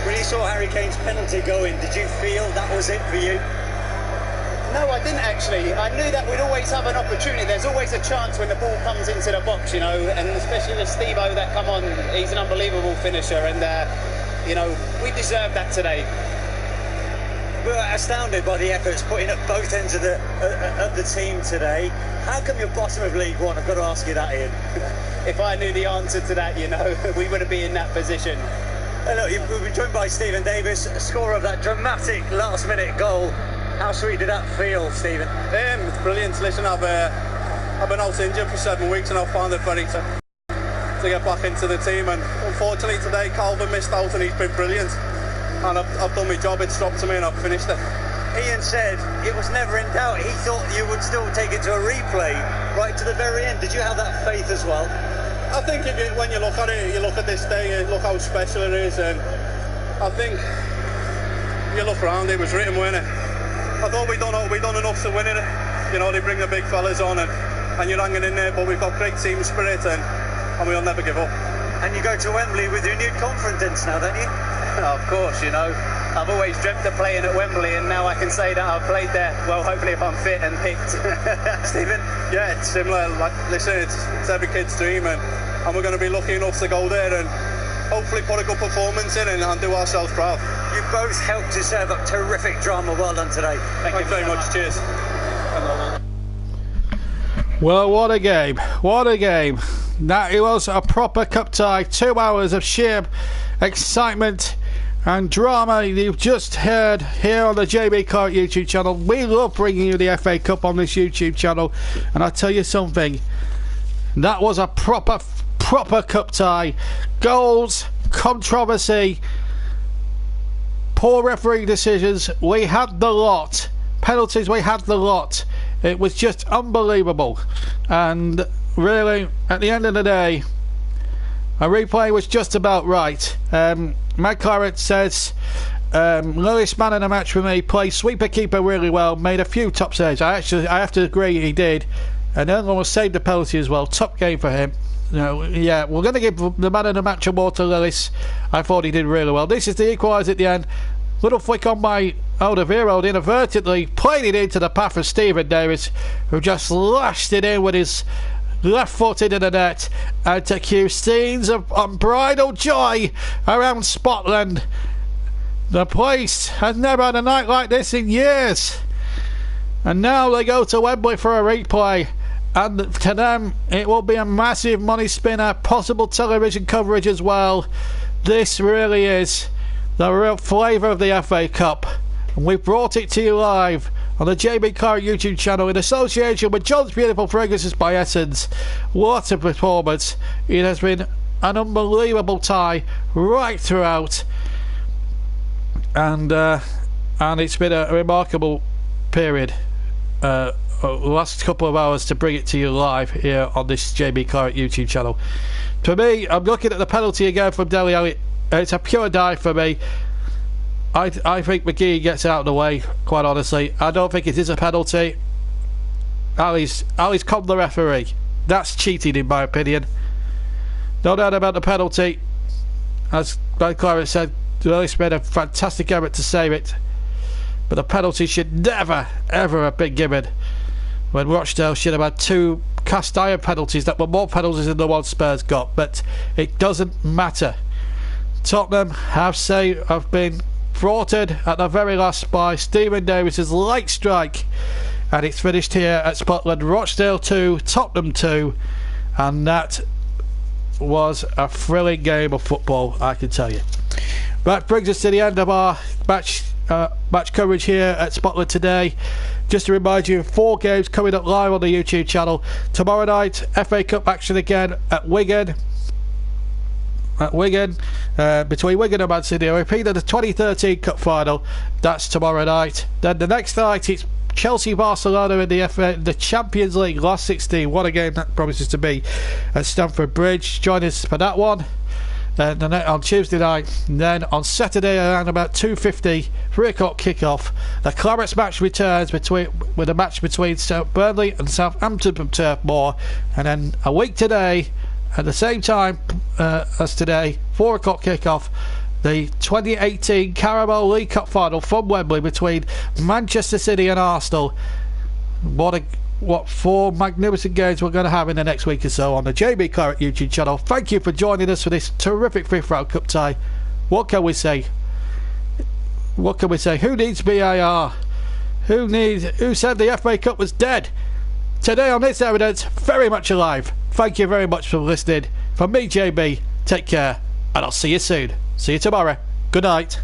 When you saw Harry Kane's penalty go in, did you feel that was it for you? No, I didn't actually. I knew that we'd always have an opportunity. There's always a chance when the ball comes into the box, you know, and especially with Steve-O that come on, he's an unbelievable finisher, and, you know, we deserved that today. We were astounded by the efforts putting at both ends of the team today. How come you're bottom of League One? I've got to ask you that, Ian. If I knew the answer to that, you know, we wouldn't be in that position. Look, we've been joined by Stephen Davis, scorer of that dramatic last-minute goal. How sweet did that feel, Stephen? It's brilliant. Listen, I've been out injured for 7 weeks, and I've found it very tough to get back into the team. And unfortunately today, Calvin missed out, and he's been brilliant. And I've done my job. It's dropped to me, and I've finished it. Ian said it was never in doubt. He thought you would still take it to a replay right to the very end. Did you have that faith as well? I think when you look at it, you look at this day, you look how special it is, and I think you look around, it was written, wasn't it? I thought we done enough to win it. You know, they bring the big fellas on, and you're hanging in there, but we've got great team spirit, and we'll never give up. And you go to Wembley with renewed confidence now, don't you? Of course, you know. I've always dreamt of playing at Wembley, and now I can say that I've played there. Well, hopefully if I'm fit and picked. Stephen? Yeah, it's similar. Like, listen, it's every kid's dream, and we're going to be lucky enough to go there and hopefully put a good performance in and do ourselves proud. You both helped to serve up terrific drama. Well done today. Thank you very much. Cheers. Well, what a game. What a game. That it was a proper cup tie. 2 hours of sheer excitement and drama you've just heard here on the JB Clark YouTube channel. We love bringing you the FA Cup on this YouTube channel, and I tell you something, that was a proper cup tie. Goals, controversy, poor referee decisions, we had the lot. Penalties, we had the lot. It was just unbelievable, and really at the end of the day a replay was just about right. Matt Claret says Lewis, man of the match for me, played sweeper keeper really well, made a few top saves. I have to agree he did, and then almost saved the penalty as well. Top game for him. You know, yeah, we're going to give the man of the match award to Lewis. I thought he did really well. This is the equaliser at the end. Little flick on by Alderweireld, inadvertently played it into the path of Stephen Davis, who just lashed it in with his left foot into the net, and to cue scenes of unbridled joy around Scotland. The place has never had a night like this in years, and now they go to Wembley for a replay, and to them it will be a massive money spinner, possible television coverage as well. This really is the real flavour of the FA Cup, and we've brought it to you live on the JB Clark YouTube channel in association with John's Beautiful Fragrances by Essens. What a performance. It has been an unbelievable tie right throughout, and it's been a remarkable period, last couple of hours, to bring it to you live here on this JB Clark YouTube channel. For me, I'm looking at the penalty again from Dele Alli. It's a pure dive for me. I think McGee gets out of the way, quite honestly. I don't think it is a penalty. Ali's conned the referee. That's cheating in my opinion. No doubt about the penalty. As Glenn Claret said, Lewis made a fantastic effort to save it, but the penalty should never ever have been given, when Rochdale should have had 2 cast iron penalties that were more penalties than the one Spurs got. But it doesn't matter. Tottenham have been thwarted at the very last by Stephen Davis's late strike, and it's finished here at Scotland. Rochdale 2, Tottenham 2, and that was a thrilling game of football, I can tell you. That brings us to the end of our match coverage here at Scotland today. Just to remind you, 4 games coming up live on the YouTube channel. Tomorrow night, FA Cup action again at Wigan. Between Wigan and Man City. I repeat, the 2013 Cup final. That's tomorrow night. Then the next night it's Chelsea-Barcelona in the Champions League last 16. What a game that promises to be at Stamford Bridge. Join us for that one on Tuesday night. And then on Saturday around about 2:50, 3 o'clock kickoff, the Clarets match returns with a match between Burnley and Southampton from Turf Moor. And then a week today, at the same time as today, 4 o'clock kickoff, the 2018 Carabao League Cup final from Wembley between Manchester City and Arsenal. What 4 magnificent games we're going to have in the next week or so on the JB Clark YouTube channel. Thank you for joining us for this terrific 5th round cup tie. What can we say? Who needs VAR? Who said the FA Cup was dead? Today on This Evidence, very much alive. Thank you very much for listening. From me, JB, take care, and I'll see you soon. See you tomorrow. Good night.